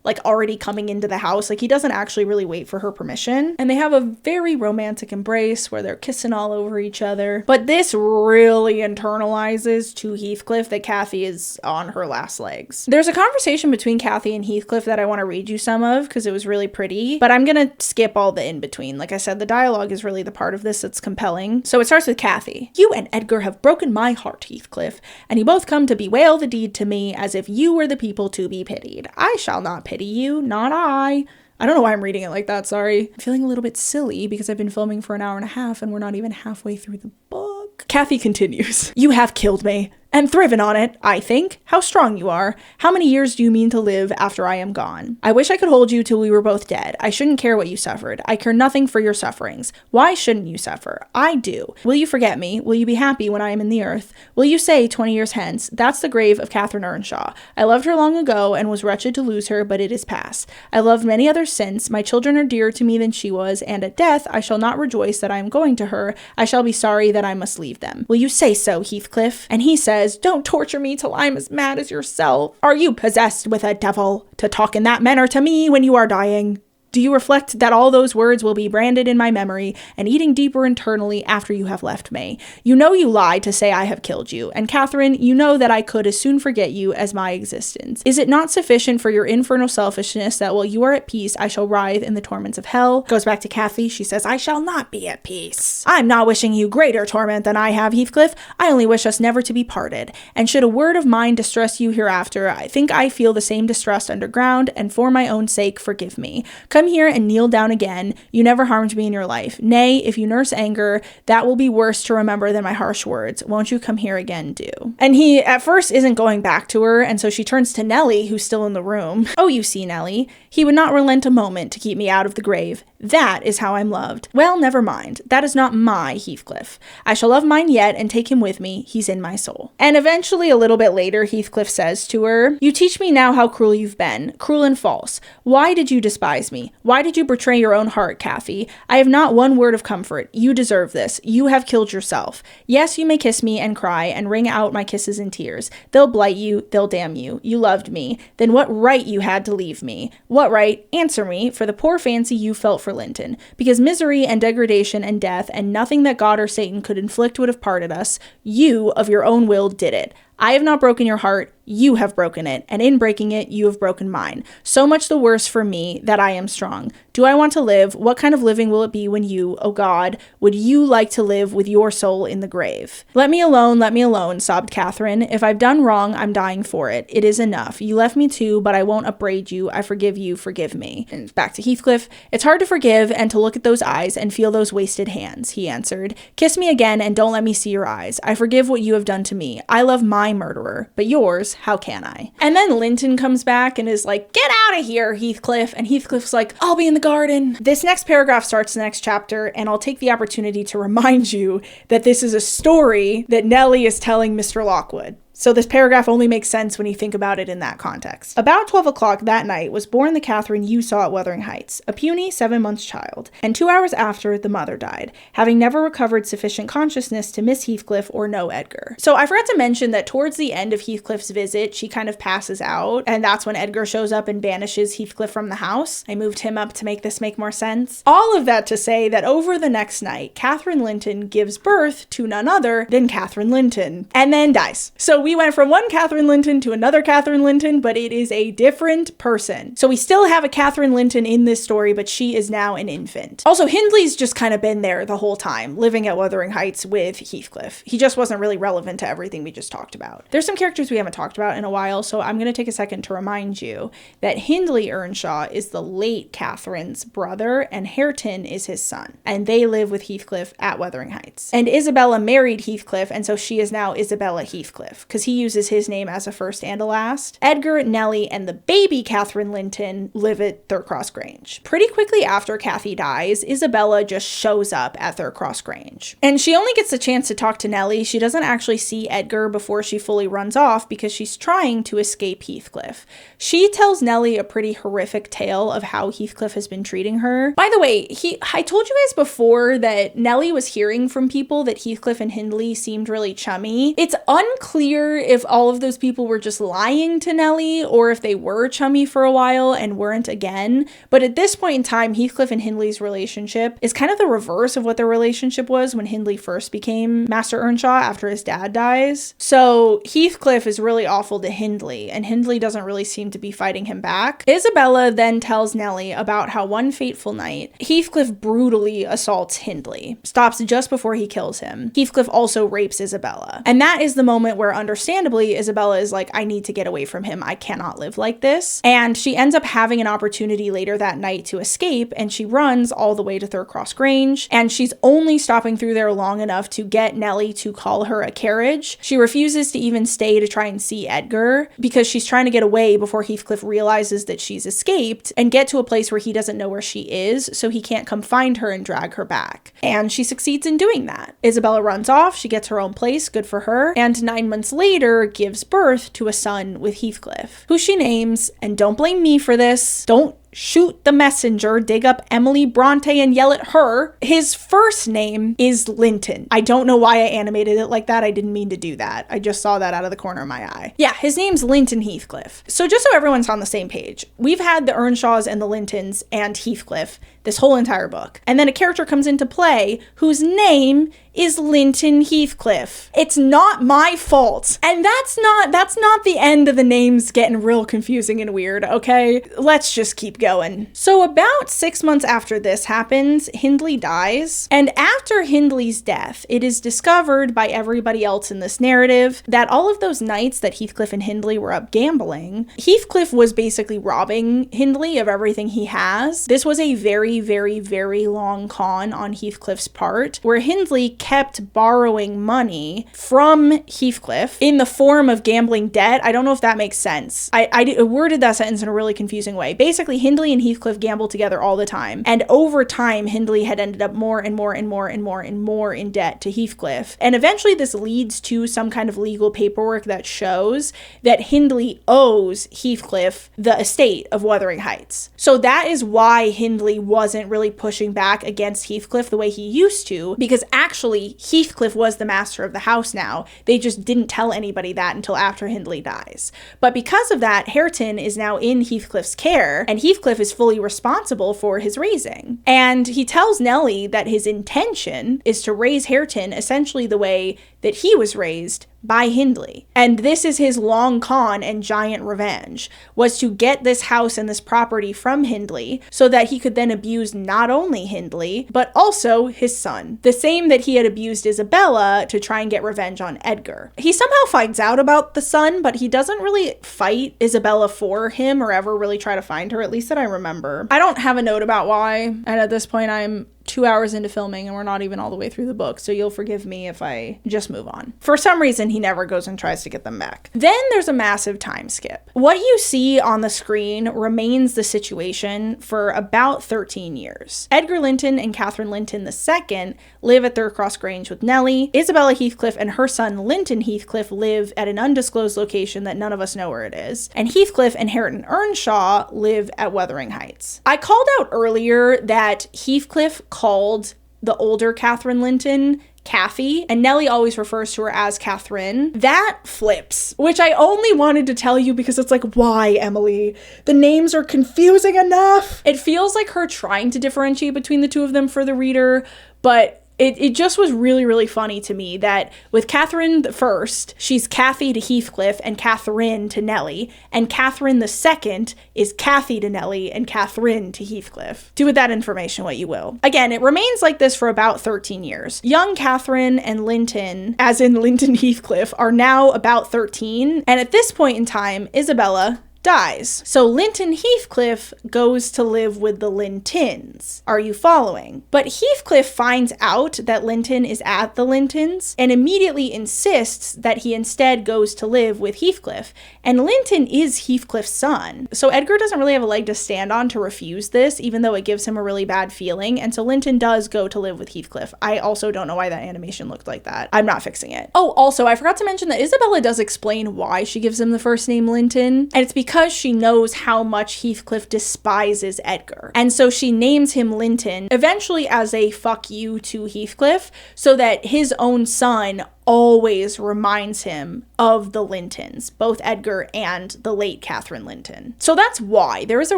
like already coming into the house. Like, he doesn't actually really wait for her permission. And they have a very romantic embrace where they're kissing all over each other. But this really internalizes to Heathcliff that Kathy is on her last legs. There's a conversation between Kathy and Heathcliff that I want to read you some of because it was really pretty, but I'm gonna skip all the in-between. Like I said, the dialogue is really the part of this that's compelling. So it starts with Kathy. "You and Edgar have broken my heart, Heathcliff, and you both come to bewail the deed to me as if you were the people to be pitied. I shall not pity you, not I." I don't know why I'm reading it like that, sorry. I'm feeling a little bit silly because I've been filming for an hour and a half and we're not even halfway through the book. Kathy continues. "You have killed me, and thriven on it, I think. How strong you are. How many years do you mean to live after I am gone? I wish I could hold you till we were both dead. I shouldn't care what you suffered. I care nothing for your sufferings. Why shouldn't you suffer? I do. Will you forget me? Will you be happy when I am in the earth? Will you say 20 years hence, 'That's the grave of Catherine Earnshaw. I loved her long ago and was wretched to lose her, but it is past. I loved many others since. My children are dearer to me than she was, and at death I shall not rejoice that I am going to her. I shall be sorry that I must leave them. Will you say so, Heathcliff?' And he says, 'Don't torture me till I'm as mad as yourself. Are you possessed with a devil to talk in that manner to me when you are dying? Do you reflect that all those words will be branded in my memory and eating deeper internally after you have left me? You know you lie to say I have killed you, and Catherine, you know that I could as soon forget you as my existence. Is it not sufficient for your infernal selfishness that while you are at peace, I shall writhe in the torments of hell?' Goes back to Kathy. She says, 'I shall not be at peace. I'm not wishing you greater torment than I have, Heathcliff. I only wish us never to be parted. And should a word of mine distress you hereafter, I think I feel the same distrust underground, and for my own sake, forgive me. Come here and kneel down again. You never harmed me in your life. Nay, if you nurse anger, that will be worse to remember than my harsh words. Won't you come here again, do?' And he at first isn't going back to her, and so she turns to Nellie, who's still in the room. 'Oh, you see, Nellie, he would not relent a moment to keep me out of the grave. That is how I'm loved. Well, never mind. That is not my Heathcliff. I shall love mine yet and take him with me. He's in my soul.' And eventually, a little bit later, Heathcliff says to her, 'You teach me now how cruel you've been. Cruel and false. Why did you despise me? Why did you betray your own heart, Kathy? I have not one word of comfort. You deserve this. You have killed yourself. Yes, you may kiss me and cry and wring out my kisses and tears. They'll blight you. They'll damn you. You loved me. Then what right you had to leave me? What right? Answer me, for the poor fancy you felt for Linton. Because misery and degradation and death and nothing that God or Satan could inflict would have parted us. You, of your own will, did it. I have not broken your heart. You have broken it, and in breaking it, you have broken mine. So much the worse for me that I am strong. Do I want to live? What kind of living will it be when you, oh God, would you like to live with your soul in the grave?' 'Let me alone,' sobbed Catherine. 'If I've done wrong, I'm dying for it. It is enough. You left me too, but I won't upbraid you. I forgive you, forgive me.' And back to Heathcliff. 'It's hard to forgive and to look at those eyes and feel those wasted hands,' he answered. 'Kiss me again and don't let me see your eyes. I forgive what you have done to me. I love my murderer, but yours, how can I?' And then Linton comes back and is like, 'Get out of here, Heathcliff.' And Heathcliff's like, 'I'll be in the garden. This next paragraph starts the next chapter, and I'll take the opportunity to remind you that this is a story that Nellie is telling Mr. Lockwood. So this paragraph only makes sense when you think about it in that context. About 12 o'clock that night was born the Catherine you saw at Wuthering Heights, a puny 7-month child, and 2 hours after, the mother died, having never recovered sufficient consciousness to miss Heathcliff or know Edgar. So I forgot to mention that towards the end of Heathcliff's visit, she kind of passes out, and that's when Edgar shows up and banishes Heathcliff from the house. I moved him up to make this make more sense. All of that to say that over the next night, Catherine Linton gives birth to none other than Catherine Linton, and then dies. So we went from one Catherine Linton to another Catherine Linton, but it is a different person. So we still have a Catherine Linton in this story, but she is now an infant. Also, Hindley's just kind of been there the whole time, living at Wuthering Heights with Heathcliff. He just wasn't really relevant to everything we just talked about. There's some characters we haven't talked about in a while, so I'm going to take a second to remind you that Hindley Earnshaw is the late Catherine's brother, and Hareton is his son. And they live with Heathcliff at Wuthering Heights. And Isabella married Heathcliff, and so she is now Isabella Heathcliff, because he uses his name as a first and a last. Edgar, Nellie, and the baby Catherine Linton live at Thurcross Grange. Pretty quickly after Cathy dies, Isabella just shows up at Thurcross Grange. And she only gets a chance to talk to Nellie. She doesn't actually see Edgar before she fully runs off because she's trying to escape Heathcliff. She tells Nellie a pretty horrific tale of how Heathcliff has been treating her. By the way, I told you guys before that Nellie was hearing from people that Heathcliff and Hindley seemed really chummy. It's unclear if all of those people were just lying to Nellie or if they were chummy for a while and weren't again. But at this point in time, Heathcliff and Hindley's relationship is kind of the reverse of what their relationship was when Hindley first became Master Earnshaw after his dad dies. So Heathcliff is really awful to Hindley, and Hindley doesn't really seem to be fighting him back. Isabella then tells Nellie about how one fateful night, Heathcliff brutally assaults Hindley, stops just before he kills him. Heathcliff also rapes Isabella. And that is the moment where, understandably, Isabella is like, I need to get away from him. I cannot live like this. And she ends up having an opportunity later that night to escape, and she runs all the way to Thurcross Grange, and she's only stopping through there long enough to get Nellie to call her a carriage. She refuses to even stay to try and see Edgar because she's trying to get away before Heathcliff realizes that she's escaped and get to a place where he doesn't know where she is, so he can't come find her and drag her back. And she succeeds in doing that. Isabella runs off, she gets her own place, good for her, and 9 months later gives birth to a son with Heathcliff, who she names, and don't blame me for this, don't shoot the messenger, dig up Emily Bronte and yell at her. His first name is Linton. I don't know why I animated it like that. I didn't mean to do that. I just saw that out of the corner of my eye. Yeah, his name's Linton Heathcliff. So just so everyone's on the same page, we've had the Earnshaws and the Lintons and Heathcliff this whole entire book. And then a character comes into play whose name is Linton Heathcliff. It's not my fault. And that's not the end of the names getting real confusing and weird, okay? Let's just keep going. So about 6 months after this happens, Hindley dies. And after Hindley's death, it is discovered by everybody else in this narrative that all of those nights that Heathcliff and Hindley were up gambling, Heathcliff was basically robbing Hindley of everything he has. This was a very, very, very long con on Heathcliff's part, where Hindley kept borrowing money from Heathcliff in the form of gambling debt. I don't know if that makes sense. I worded that sentence in a really confusing way. Basically, Hindley and Heathcliff gambled together all the time. And over time, Hindley had ended up more and more and more and more and more in debt to Heathcliff. And eventually this leads to some kind of legal paperwork that shows that Hindley owes Heathcliff the estate of Wuthering Heights. So that is why Hindley wasn't really pushing back against Heathcliff the way he used to, because actually Heathcliff was the master of the house now. They just didn't tell anybody that until after Hindley dies. But because of that, Hareton is now in Heathcliff's care, and Heathcliff is fully responsible for his raising. And he tells Nellie that his intention is to raise Hareton essentially the way that he was raised by Hindley. And this is his long con and giant revenge, was to get this house and this property from Hindley so that he could then abuse not only Hindley, but also his son. The same that he had abused Isabella to try and get revenge on Edgar. He somehow finds out about the son, but he doesn't really fight Isabella for him or ever really try to find her, at least that I remember. I don't have a note about why, and at this point I'm 2 hours into filming and we're not even all the way through the book, so you'll forgive me if I just move on. For some reason, he never goes and tries to get them back. Then there's a massive time skip. What you see on the screen remains the situation for about 13 years. Edgar Linton and Catherine Linton II live at Third Cross Grange with Nellie. Isabella Heathcliff and her son Linton Heathcliff live at an undisclosed location that none of us know where it is. And Heathcliff and Hareton Earnshaw live at Wuthering Heights. I called out earlier that Heathcliff called the older Catherine Linton Kathy, and Nellie always refers to her as Catherine. That flips, which I only wanted to tell you because it's like, why, Emily? The names are confusing enough. It feels like her trying to differentiate between the two of them for the reader, but it just was really, really funny to me that with Catherine the First, she's Kathy to Heathcliff and Catherine to Nellie, and Catherine the Second is Kathy to Nellie and Catherine to Heathcliff. Do with that information what you will. Again, it remains like this for about 13 years. Young Catherine and Linton, as in Linton Heathcliff, are now about 13, and at this point in time, Isabella dies. So Linton Heathcliff goes to live with the Lintons. Are you following? But Heathcliff finds out that Linton is at the Lintons and immediately insists that he instead goes to live with Heathcliff. And Linton is Heathcliff's son. So Edgar doesn't really have a leg to stand on to refuse this, even though it gives him a really bad feeling. And so Linton does go to live with Heathcliff. I also don't know why that animation looked like that. I'm not fixing it. Oh, also, I forgot to mention that Isabella does explain why she gives him the first name Linton. And it's because she knows how much Heathcliff despises Edgar. And so she names him Linton, eventually as a fuck you to Heathcliff, so that his own son always reminds him of the Lintons, both Edgar and the late Catherine Linton. So that's why. There is a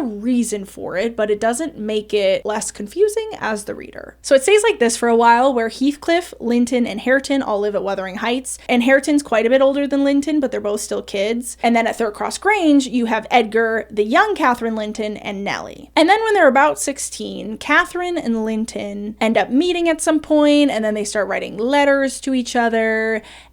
reason for it, but it doesn't make it less confusing as the reader. So it stays like this for a while, where Heathcliff, Linton, and Hareton all live at Wuthering Heights, and Hareton's quite a bit older than Linton, but they're both still kids. And then at Third Cross Grange, you have Edgar, the young Catherine Linton, and Nellie. And then when they're about 16, Catherine and Linton end up meeting at some point, and then they start writing letters to each other.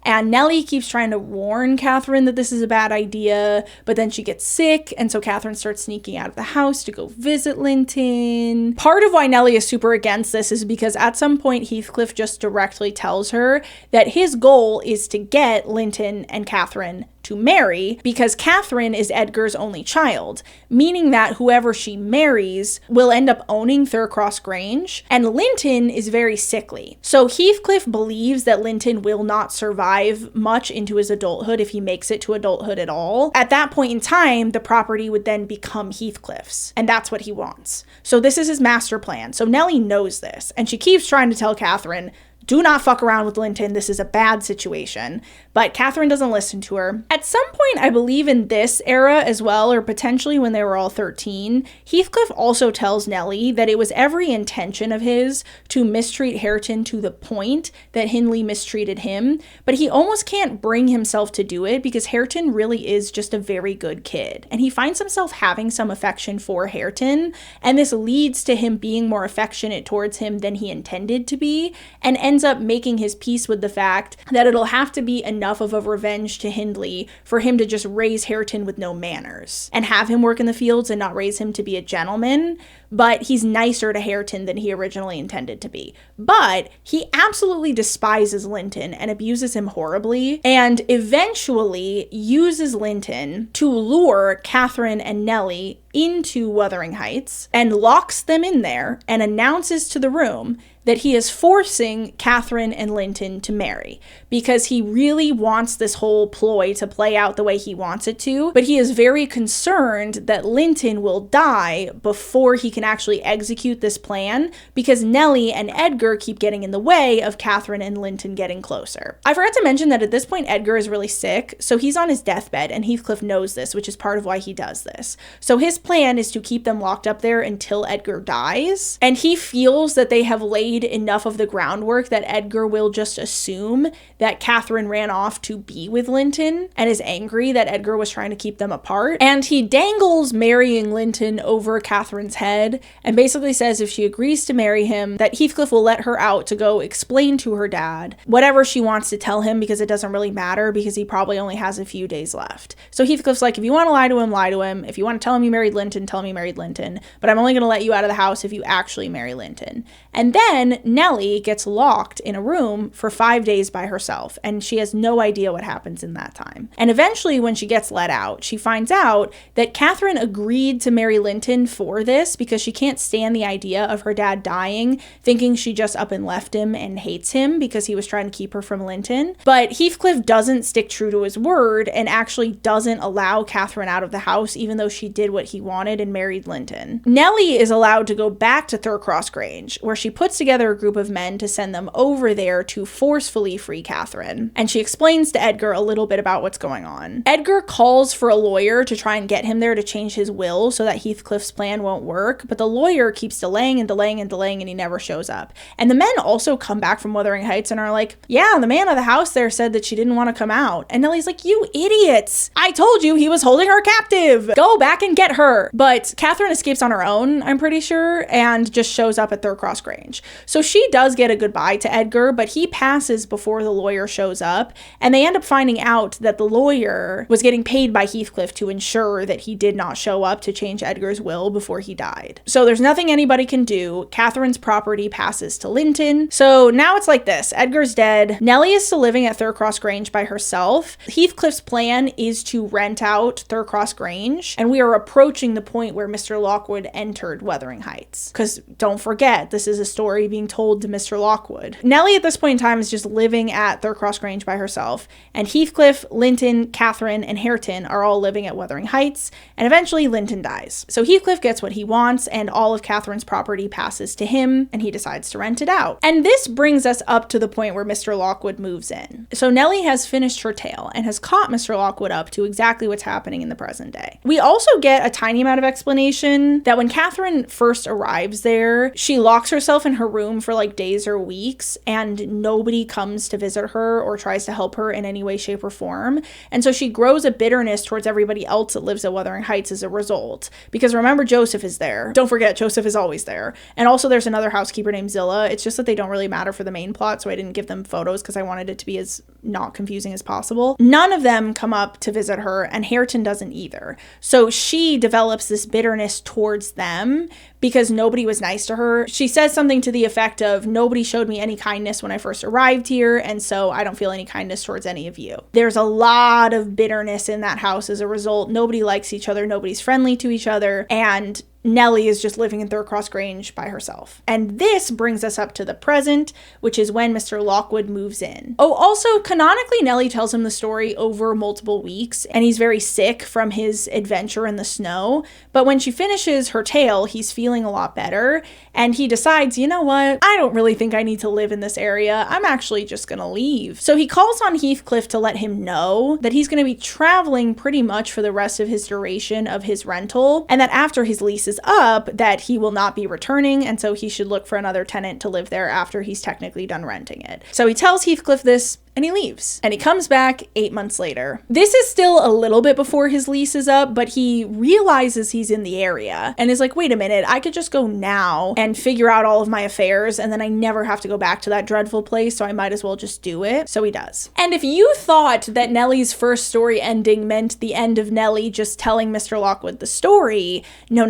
And Nellie keeps trying to warn Catherine that this is a bad idea, but then she gets sick, and so Catherine starts sneaking out of the house to go visit Linton. Part of why Nellie is super against this is because at some point Heathcliff just directly tells her that his goal is to get Linton and Catherine to marry, because Catherine is Edgar's only child, meaning that whoever she marries will end up owning Third Cross Grange, and Linton is very sickly. So Heathcliff believes that Linton will not survive much into his adulthood if he makes it to adulthood at all. At that point in time, the property would then become Heathcliff's, and that's what he wants. So this is his master plan. So Nellie knows this, and she keeps trying to tell Catherine, do not fuck around with Linton. This is a bad situation. But Catherine doesn't listen to her. At some point, I believe in this era as well, or potentially when they were all 13, Heathcliff also tells Nellie that it was every intention of his to mistreat Hareton to the point that Hindley mistreated him, but he almost can't bring himself to do it because Hareton really is just a very good kid. And he finds himself having some affection for Hareton, and this leads to him being more affectionate towards him than he intended to be, and ends up making his peace with the fact that it'll have to be enough of a revenge to Hindley for him to just raise Hareton with no manners and have him work in the fields and not raise him to be a gentleman. But he's nicer to Hareton than he originally intended to be. But he absolutely despises Linton and abuses him horribly, and eventually uses Linton to lure Catherine and Nellie into Wuthering Heights and locks them in there and announces to the room that he is forcing Catherine and Linton to marry because he really wants this whole ploy to play out the way he wants it to, but he is very concerned that Linton will die before he can actually execute this plan because Nellie and Edgar keep getting in the way of Catherine and Linton getting closer. I forgot to mention that at this point Edgar is really sick, so he's on his deathbed, and Heathcliff knows this, which is part of why he does this. So his plan is to keep them locked up there until Edgar dies, and he feels that they have laid enough of the groundwork that Edgar will just assume that Catherine ran off to be with Linton and is angry that Edgar was trying to keep them apart, and he dangles marrying Linton over Catherine's head bed and basically says if she agrees to marry him, that Heathcliff will let her out to go explain to her dad whatever she wants to tell him, because it doesn't really matter because he probably only has a few days left. So Heathcliff's like, if you want to lie to him, lie to him. If you want to tell him you married Linton, tell him you married Linton. But I'm only going to let you out of the house if you actually marry Linton. And then Nellie gets locked in a room for 5 days by herself, and she has no idea what happens in that time. And eventually, when she gets let out, she finds out that Catherine agreed to marry Linton for this because she can't stand the idea of her dad dying, thinking she just up and left him and hates him because he was trying to keep her from Linton. But Heathcliff doesn't stick true to his word and actually doesn't allow Catherine out of the house, even though she did what he wanted and married Linton. Nellie is allowed to go back to Thurcross Grange, where she puts together a group of men to send them over there to forcefully free Catherine. And she explains to Edgar a little bit about what's going on. Edgar calls for a lawyer to try and get him there to change his will so that Heathcliff's plan won't work, but the lawyer keeps delaying and delaying and delaying, and he never shows up. And the men also come back from Wuthering Heights and are like, yeah, the man of the house there said that she didn't want to come out. And Nellie's like, you idiots! I told you he was holding her captive! Go back and get her! But Catherine escapes on her own, I'm pretty sure, and just shows up at Thurcross Grange. So she does get a goodbye to Edgar, but he passes before the lawyer shows up, and they end up finding out that the lawyer was getting paid by Heathcliff to ensure that he did not show up to change Edgar's will before he died. So there's nothing anybody can do. Catherine's property passes to Linton. So now it's like this. Edgar's dead. Nellie is still living at Thurcross Grange by herself. Heathcliff's plan is to rent out Thurcross Grange, and we are approaching the point where Mr. Lockwood entered Wuthering Heights. Because don't forget, this is a story being told to Mr. Lockwood. Nellie at this point in time is just living at Thurcross Grange by herself, and Heathcliff, Linton, Catherine, and Hareton are all living at Wuthering Heights, and eventually Linton dies. So Heathcliff gets what he wants, and all of Catherine's property passes to him, and he decides to rent it out. And this brings us up to the point where Mr. Lockwood moves in. So Nellie has finished her tale and has caught Mr. Lockwood up to exactly what's happening in the present day. We also get a tiny amount of explanation that when Catherine first arrives there, she locks herself in her room for like days or weeks, and nobody comes to visit her or tries to help her in any way, shape, or form. And so she grows a bitterness towards everybody else that lives at Wuthering Heights as a result. Because remember, Joseph is there. Don't forget, Joseph is always there. And also there's another housekeeper named Zilla. It's just that they don't really matter for the main plot, so I didn't give them photos because I wanted it to be as not confusing as possible. None of them come up to visit her, and Hareton doesn't either. So she develops this bitterness towards them because nobody was nice to her. She says something to the effect of, nobody showed me any kindness when I first arrived here, and so I don't feel any kindness towards any of you. There's a lot of bitterness in that house as a result. Nobody likes each other, nobody's friendly to each other, and Nellie is just living in Thurcross Grange by herself. And this brings us up to the present, which is when Mr. Lockwood moves in. Oh, also, canonically, Nellie tells him the story over multiple weeks, and he's very sick from his adventure in the snow. But when she finishes her tale, he's feeling a lot better, and he decides, you know what? I don't really think I need to live in this area. I'm actually just gonna leave. So he calls on Heathcliff to let him know that he's gonna be traveling pretty much for the rest of his duration of his rental, and that after his lease is up, that he will not be returning, and so he should look for another tenant to live there after he's technically done renting it. So he tells Heathcliff this, and he leaves. And he comes back 8 months later. This is still a little bit before his lease is up, but he realizes he's in the area and is like, wait a minute, I could just go now and figure out all of my affairs, and then I never have to go back to that dreadful place, so I might as well just do it. So he does. And if you thought that Nellie's first story ending meant the end of Nellie just telling Mr. Lockwood the story, no,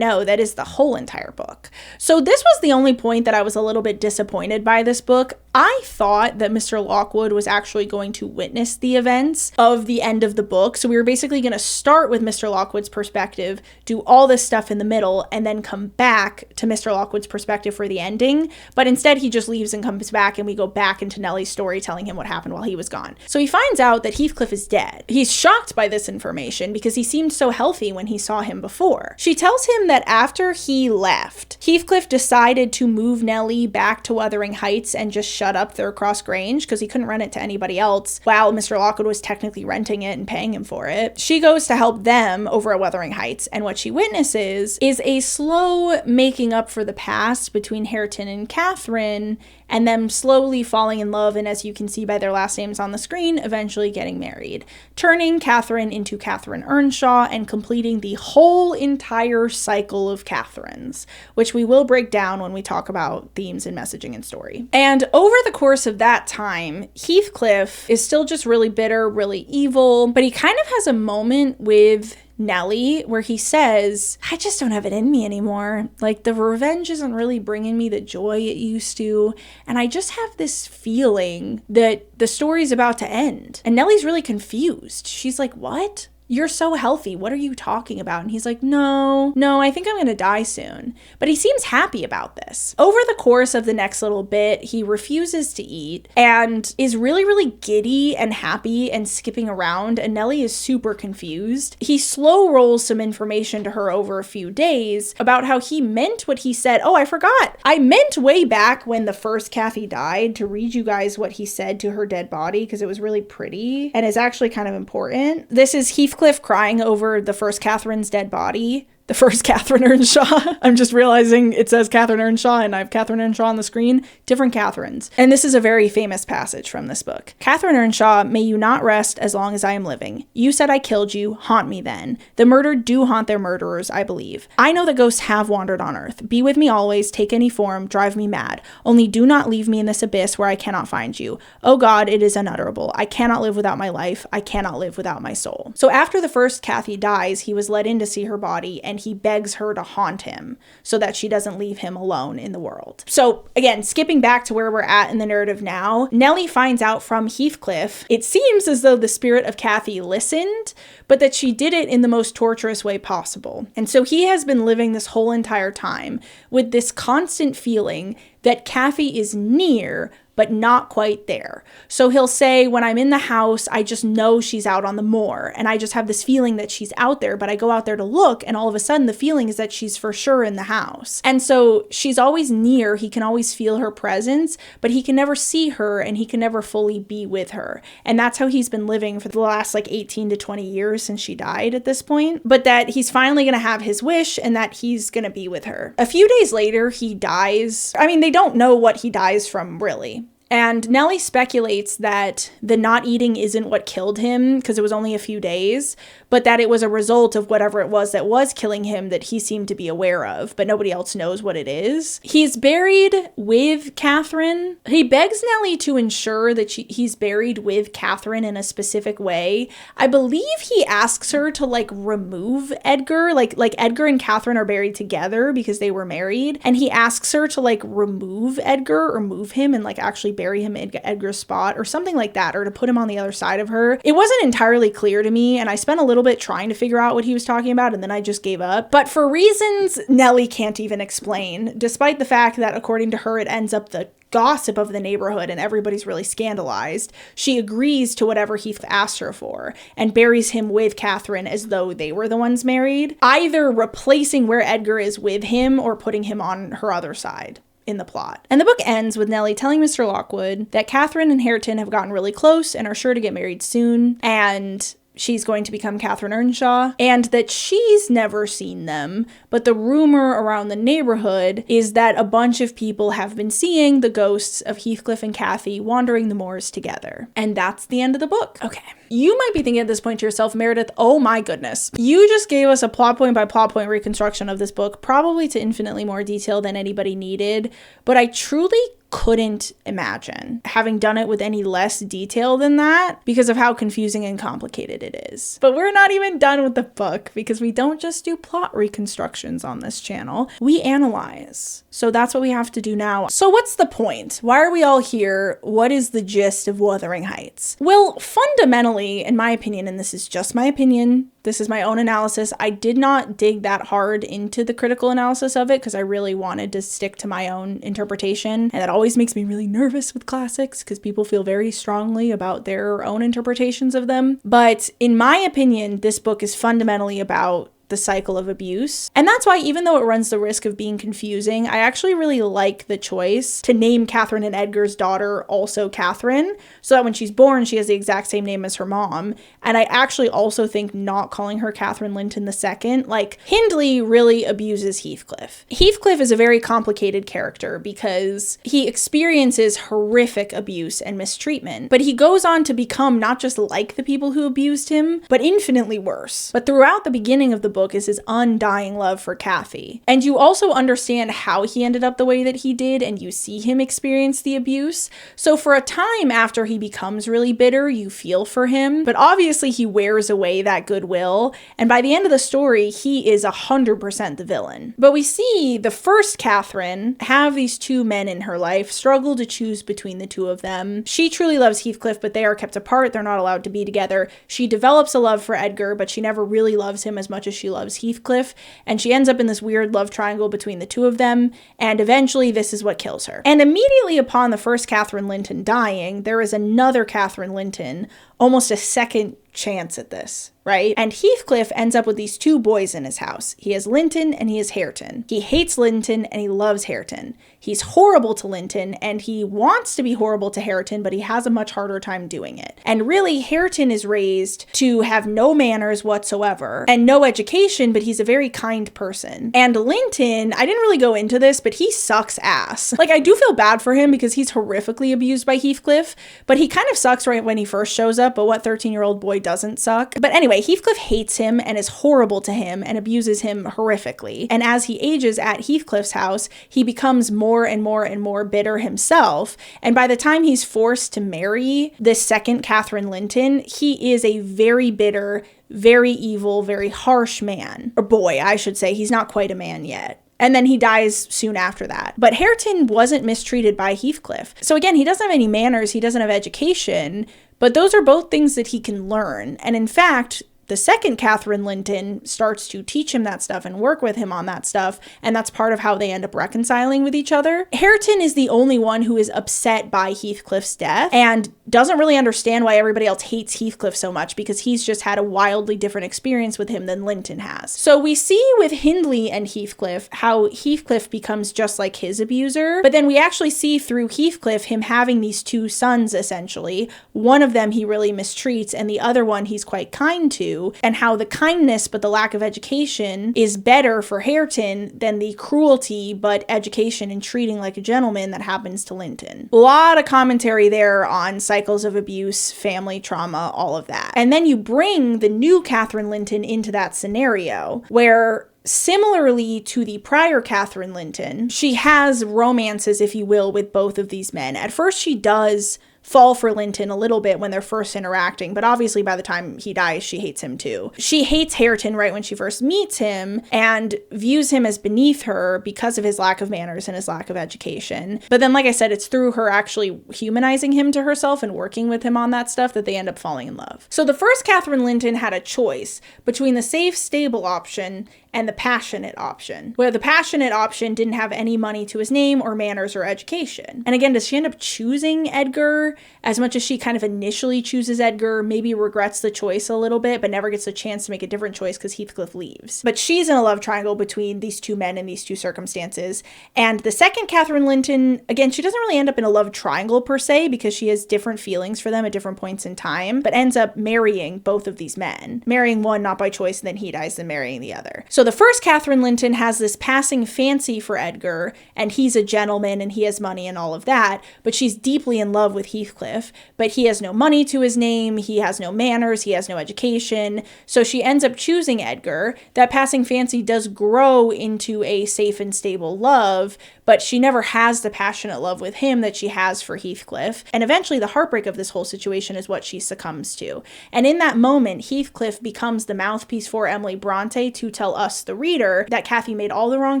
that is the whole entire book. So this was the only point that I was a little bit disappointed by this book. I thought that Mr. Lockwood was actually going to witness the events of the end of the book. So we were basically going to start with Mr. Lockwood's perspective, do all this stuff in the middle, and then come back to Mr. Lockwood's perspective for the ending. But instead, he just leaves and comes back, and we go back into Nellie's story, telling him what happened while he was gone. So he finds out that Heathcliff is dead. He's shocked by this information because he seemed so healthy when he saw him before. She tells him that after he left, Heathcliff decided to move Nellie back to Wuthering Heights and just shut up Thurcross Grange because he couldn't rent rent it to anybody else while Mr. Lockwood was technically renting it and paying him for it. She goes to help them over at Wuthering Heights, and what she witnesses is a slow making up for the past between Hareton and Catherine, and them slowly falling in love, and as you can see by their last names on the screen, eventually getting married, turning Catherine into Catherine Earnshaw and completing the whole entire cycle of Catherines, which we will break down when we talk about themes and messaging and story. And over the course of that time, Heathcliff is still just really bitter, really evil, but he kind of has a moment with Nellie where he says, I just don't have it in me anymore. Like, the revenge isn't really bringing me the joy it used to, and I just have this feeling that the story's about to end. And Nellie's really confused. She's like, what? You're so healthy. What are you talking about? And he's like, no, I think I'm going to die soon. But he seems happy about this. Over the course of the next little bit, he refuses to eat and is really, really giddy and happy and skipping around. And Nellie is super confused. He slow rolls some information to her over a few days about how he meant what he said. Oh, I forgot. I meant way back when the first Kathy died to read you guys what he said to her dead body, because it was really pretty and is actually kind of important. This is Heathcliff crying over the first Catherine's dead body. The first Catherine Earnshaw. I'm just realizing it says Catherine Earnshaw and I have Catherine Earnshaw on the screen. Different Catherines. And this is a very famous passage from this book. Catherine Earnshaw, may you not rest as long as I am living. You said I killed you. Haunt me then. The murdered do haunt their murderers, I believe. I know that ghosts have wandered on earth. Be with me always. Take any form. Drive me mad. Only do not leave me in this abyss where I cannot find you. Oh God, it is unutterable. I cannot live without my life. I cannot live without my soul. So after the first Kathy dies, he was let in to see her body, and he begs her to haunt him so that she doesn't leave him alone in the world. So again, skipping back to where we're at in the narrative now, Nellie finds out from Heathcliff, it seems as though the spirit of Kathy listened, but that she did it in the most torturous way possible. And so he has been living this whole entire time with this constant feeling that Kathy is near, but not quite there. So he'll say, when I'm in the house, I just know she's out on the moor, and I just have this feeling that she's out there, but I go out there to look, and all of a sudden the feeling is that she's for sure in the house. And so she's always near, he can always feel her presence, but he can never see her, and he can never fully be with her. And that's how he's been living for the last 18 to 20 years since she died at this point, but that he's finally gonna have his wish, and that he's gonna be with her. A few days later, he dies. I mean, they don't know what he dies from, really. And Nellie speculates that the not eating isn't what killed him, because it was only a few days, but that it was a result of whatever it was that was killing him that he seemed to be aware of, but nobody else knows what it is. He's buried with Catherine. He begs Nellie to ensure that he's buried with Catherine in a specific way. I believe he asks her to remove Edgar, like Edgar and Catherine are buried together because they were married, and he asks her to remove Edgar or move him and actually bury him in Edgar's spot or something like that, or to put him on the other side of her. It wasn't entirely clear to me, and I spent a little bit trying to figure out what he was talking about, and then I just gave up. But for reasons Nellie can't even explain, despite the fact that according to her it ends up the gossip of the neighborhood and everybody's really scandalized, she agrees to whatever Heath asked her for and buries him with Catherine as though they were the ones married, either replacing where Edgar is with him or putting him on her other side in the plot. And the book ends with Nellie telling Mr. Lockwood that Catherine and Hareton have gotten really close and are sure to get married soon, and she's going to become Catherine Earnshaw, and that she's never seen them, but the rumor around the neighborhood is that a bunch of people have been seeing the ghosts of Heathcliff and Kathy wandering the moors together. And that's the end of the book. Okay. You might be thinking at this point to yourself, Meredith, oh my goodness, you just gave us a plot point by plot point reconstruction of this book, probably to infinitely more detail than anybody needed, but I truly couldn't imagine having done it with any less detail than that because of how confusing and complicated it is. But we're not even done with the book because we don't just do plot reconstructions on this channel, we analyze. So that's what we have to do now. So what's the point? Why are we all here? What is the gist of Wuthering Heights? Well, fundamentally, in my opinion, and this is just my opinion, this is my own analysis, I did not dig that hard into the critical analysis of it because I really wanted to stick to my own interpretation. And that always makes me really nervous with classics because people feel very strongly about their own interpretations of them. But in my opinion, this book is fundamentally about the cycle of abuse. And that's why, even though it runs the risk of being confusing, I actually really like the choice to name Catherine and Edgar's daughter also Catherine, so that when she's born, she has the exact same name as her mom. And I actually also think not calling her Catherine Linton II, like, Hindley really abuses Heathcliff. Heathcliff is a very complicated character because he experiences horrific abuse and mistreatment, but he goes on to become not just like the people who abused him, but infinitely worse. But throughout the beginning of the book is his undying love for Kathy. And you also understand how he ended up the way that he did, and you see him experience the abuse. So for a time after he becomes really bitter, you feel for him, but obviously he wears away that goodwill, and by the end of the story, he is 100% the villain. But we see the first Catherine have these two men in her life struggle to choose between the two of them. She truly loves Heathcliff, but they are kept apart. They're not allowed to be together. She develops a love for Edgar, but she never really loves him as much as she loves Heathcliff, and she ends up in this weird love triangle between the two of them, and eventually this is what kills her. And immediately upon the first Catherine Linton dying, there is another Catherine Linton, almost a second chance at this, right? And Heathcliff ends up with these two boys in his house. He has Linton and he has Hareton. He hates Linton and he loves Hareton. He's horrible to Linton and he wants to be horrible to Hareton, but he has a much harder time doing it. And really, Hareton is raised to have no manners whatsoever and no education, but he's a very kind person. And Linton, I didn't really go into this, but he sucks ass. Like, I do feel bad for him because he's horrifically abused by Heathcliff, but he kind of sucks right when he first shows up, but what 13-year-old boy doesn't suck? But anyway, Heathcliff hates him and is horrible to him and abuses him horrifically. And as he ages at Heathcliff's house, he becomes more and more and more bitter himself. And by the time he's forced to marry this second Catherine Linton, he is a very bitter, very evil, very harsh man. Or boy, I should say. He's not quite a man yet. And then he dies soon after that. But Hareton wasn't mistreated by Heathcliff. So again, he doesn't have any manners, he doesn't have education, but those are both things that he can learn. And in fact, the second Catherine Linton starts to teach him that stuff and work with him on that stuff, and that's part of how they end up reconciling with each other. Hareton is the only one who is upset by Heathcliff's death and doesn't really understand why everybody else hates Heathcliff so much, because he's just had a wildly different experience with him than Linton has. So we see with Hindley and Heathcliff how Heathcliff becomes just like his abuser, but then we actually see through Heathcliff him having these two sons, essentially. One of them he really mistreats, and the other one he's quite kind to, and how the kindness but the lack of education is better for Hareton than the cruelty but education and treating like a gentleman that happens to Linton. A lot of commentary there on cycles of abuse, family trauma, all of that. And then you bring the new Catherine Linton into that scenario where, similarly to the prior Catherine Linton, she has romances, if you will, with both of these men. At first she does fall for Linton a little bit when they're first interacting, but obviously by the time he dies, she hates him too. She hates Hareton right when she first meets him and views him as beneath her because of his lack of manners and his lack of education. But then, like I said, it's through her actually humanizing him to herself and working with him on that stuff that they end up falling in love. So the first Catherine Linton had a choice between the safe, stable option and the passionate option, where the passionate option didn't have any money to his name or manners or education. And again, does she end up choosing Edgar as much as she kind of initially chooses Edgar, maybe regrets the choice a little bit, but never gets a chance to make a different choice because Heathcliff leaves. But she's in a love triangle between these two men in these two circumstances. And the second Catherine Linton, again, she doesn't really end up in a love triangle per se because she has different feelings for them at different points in time, but ends up marrying both of these men. Marrying one not by choice, and then he dies, then marrying the other. So the first Catherine Linton has this passing fancy for Edgar, and he's a gentleman and he has money and all of that, but she's deeply in love with Heathcliff, but he has no money to his name, he has no manners, he has no education, so she ends up choosing Edgar. That passing fancy does grow into a safe and stable love, but she never has the passionate love with him that she has for Heathcliff, and eventually the heartbreak of this whole situation is what she succumbs to. And in that moment, Heathcliff becomes the mouthpiece for Emily Bronte to tell us, the reader, that Kathy made all the wrong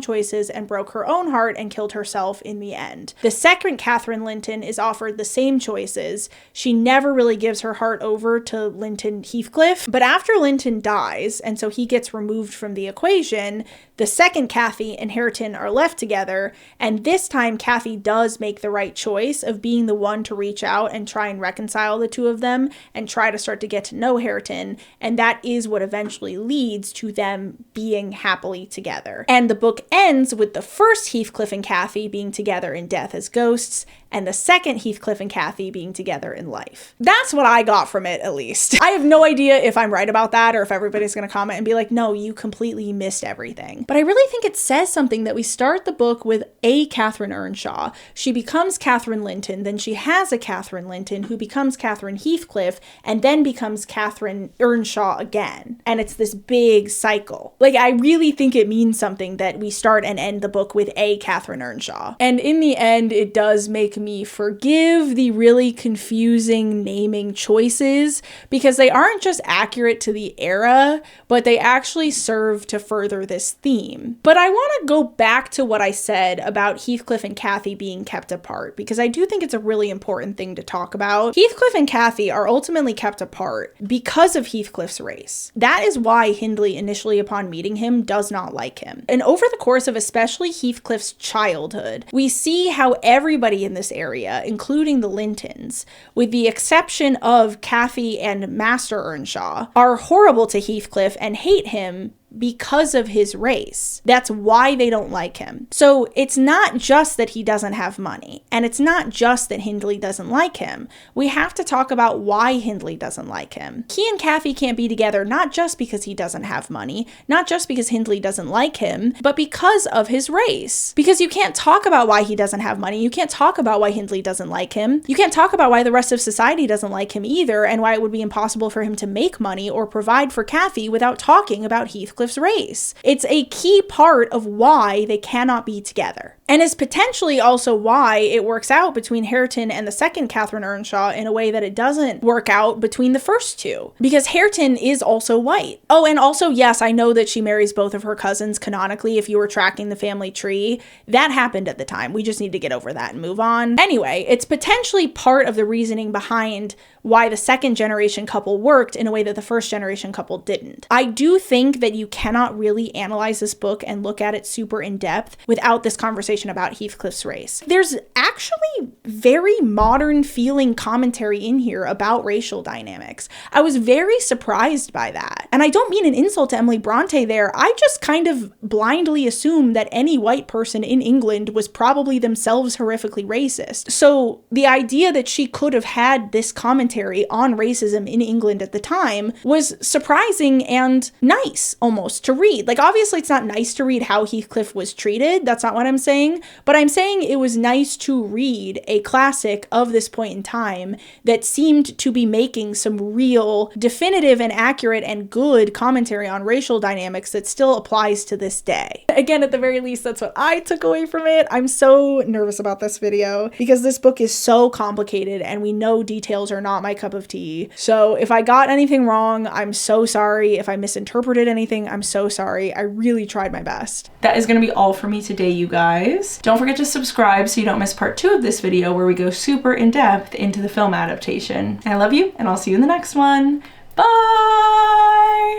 choices and broke her own heart and killed herself in the end. The second Catherine Linton is offered the same choices. She never really gives her heart over to Linton Heathcliff, but after Linton dies, and so he gets removed from the equation, the second Kathy and Hareton are left together, And this time, Kathy does make the right choice of being the one to reach out and try and reconcile the two of them and try to start to get to know Hareton. And that is what eventually leads to them being happily together. And the book ends with the first Heathcliff and Kathy being together in death as ghosts, and the second Heathcliff and Kathy being together in life. That's what I got from it, at least. I have no idea if I'm right about that or if everybody's gonna comment and be like, no, you completely missed everything. But I really think it says something that we start the book with a Catherine Earnshaw. She becomes Catherine Linton, then she has a Catherine Linton who becomes Catherine Heathcliff and then becomes Catherine Earnshaw again. And it's this big cycle. Like, I really think it means something that we start and end the book with a Catherine Earnshaw. And in the end, it does make me forgive the really confusing naming choices because they aren't just accurate to the era, but they actually serve to further this theme. But I want to go back to what I said about Heathcliff and Kathy being kept apart because I do think it's a really important thing to talk about. Heathcliff and Kathy are ultimately kept apart because of Heathcliff's race. That is why Hindley initially upon meeting him does not like him. And over the course of especially Heathcliff's childhood, we see how everybody in this area, including the Lintons, with the exception of Kathy and Master Earnshaw, are horrible to Heathcliff and hate him because of his race. That's why they don't like him. So it's not just that he doesn't have money, and it's not just that Hindley doesn't like him. We have to talk about why Hindley doesn't like him. He and Kathy can't be together not just because he doesn't have money, not just because Hindley doesn't like him, but because of his race. Because you can't talk about why he doesn't have money, you can't talk about why Hindley doesn't like him, you can't talk about why the rest of society doesn't like him either, and why it would be impossible for him to make money or provide for Kathy without talking about Heathcliff's race. It's a key part of why they cannot be together. And is potentially also why it works out between Hareton and the second Catherine Earnshaw in a way that it doesn't work out between the first two. Because Hareton is also white. Oh, and also, yes, I know that she marries both of her cousins canonically if you were tracking the family tree. That happened at the time. We just need to get over that and move on. Anyway, it's potentially part of the reasoning behind why the second generation couple worked in a way that the first generation couple didn't. I do think that you cannot really analyze this book and look at it super in depth without this conversation about Heathcliff's race. There's actually very modern feeling commentary in here about racial dynamics. I was very surprised by that. And I don't mean an insult to Emily Bronte there. I just kind of blindly assumed that any white person in England was probably themselves horrifically racist. So the idea that she could have had this commentary on racism in England at the time was surprising and nice almost to read. Like, obviously it's not nice to read how Heathcliff was treated. That's not what I'm saying. But I'm saying it was nice to read a classic of this point in time that seemed to be making some real definitive and accurate and good commentary on racial dynamics that still applies to this day. Again, at the very least, that's what I took away from it. I'm so nervous about this video because this book is so complicated and we know details are not my cup of tea. So if I got anything wrong, I'm so sorry. If I misinterpreted anything, I'm so sorry. I really tried my best. That is going to be all for me today, you guys. Don't forget to subscribe so you don't miss part 2 of this video where we go super in depth into the film adaptation. I love you and I'll see you in the next one. Bye!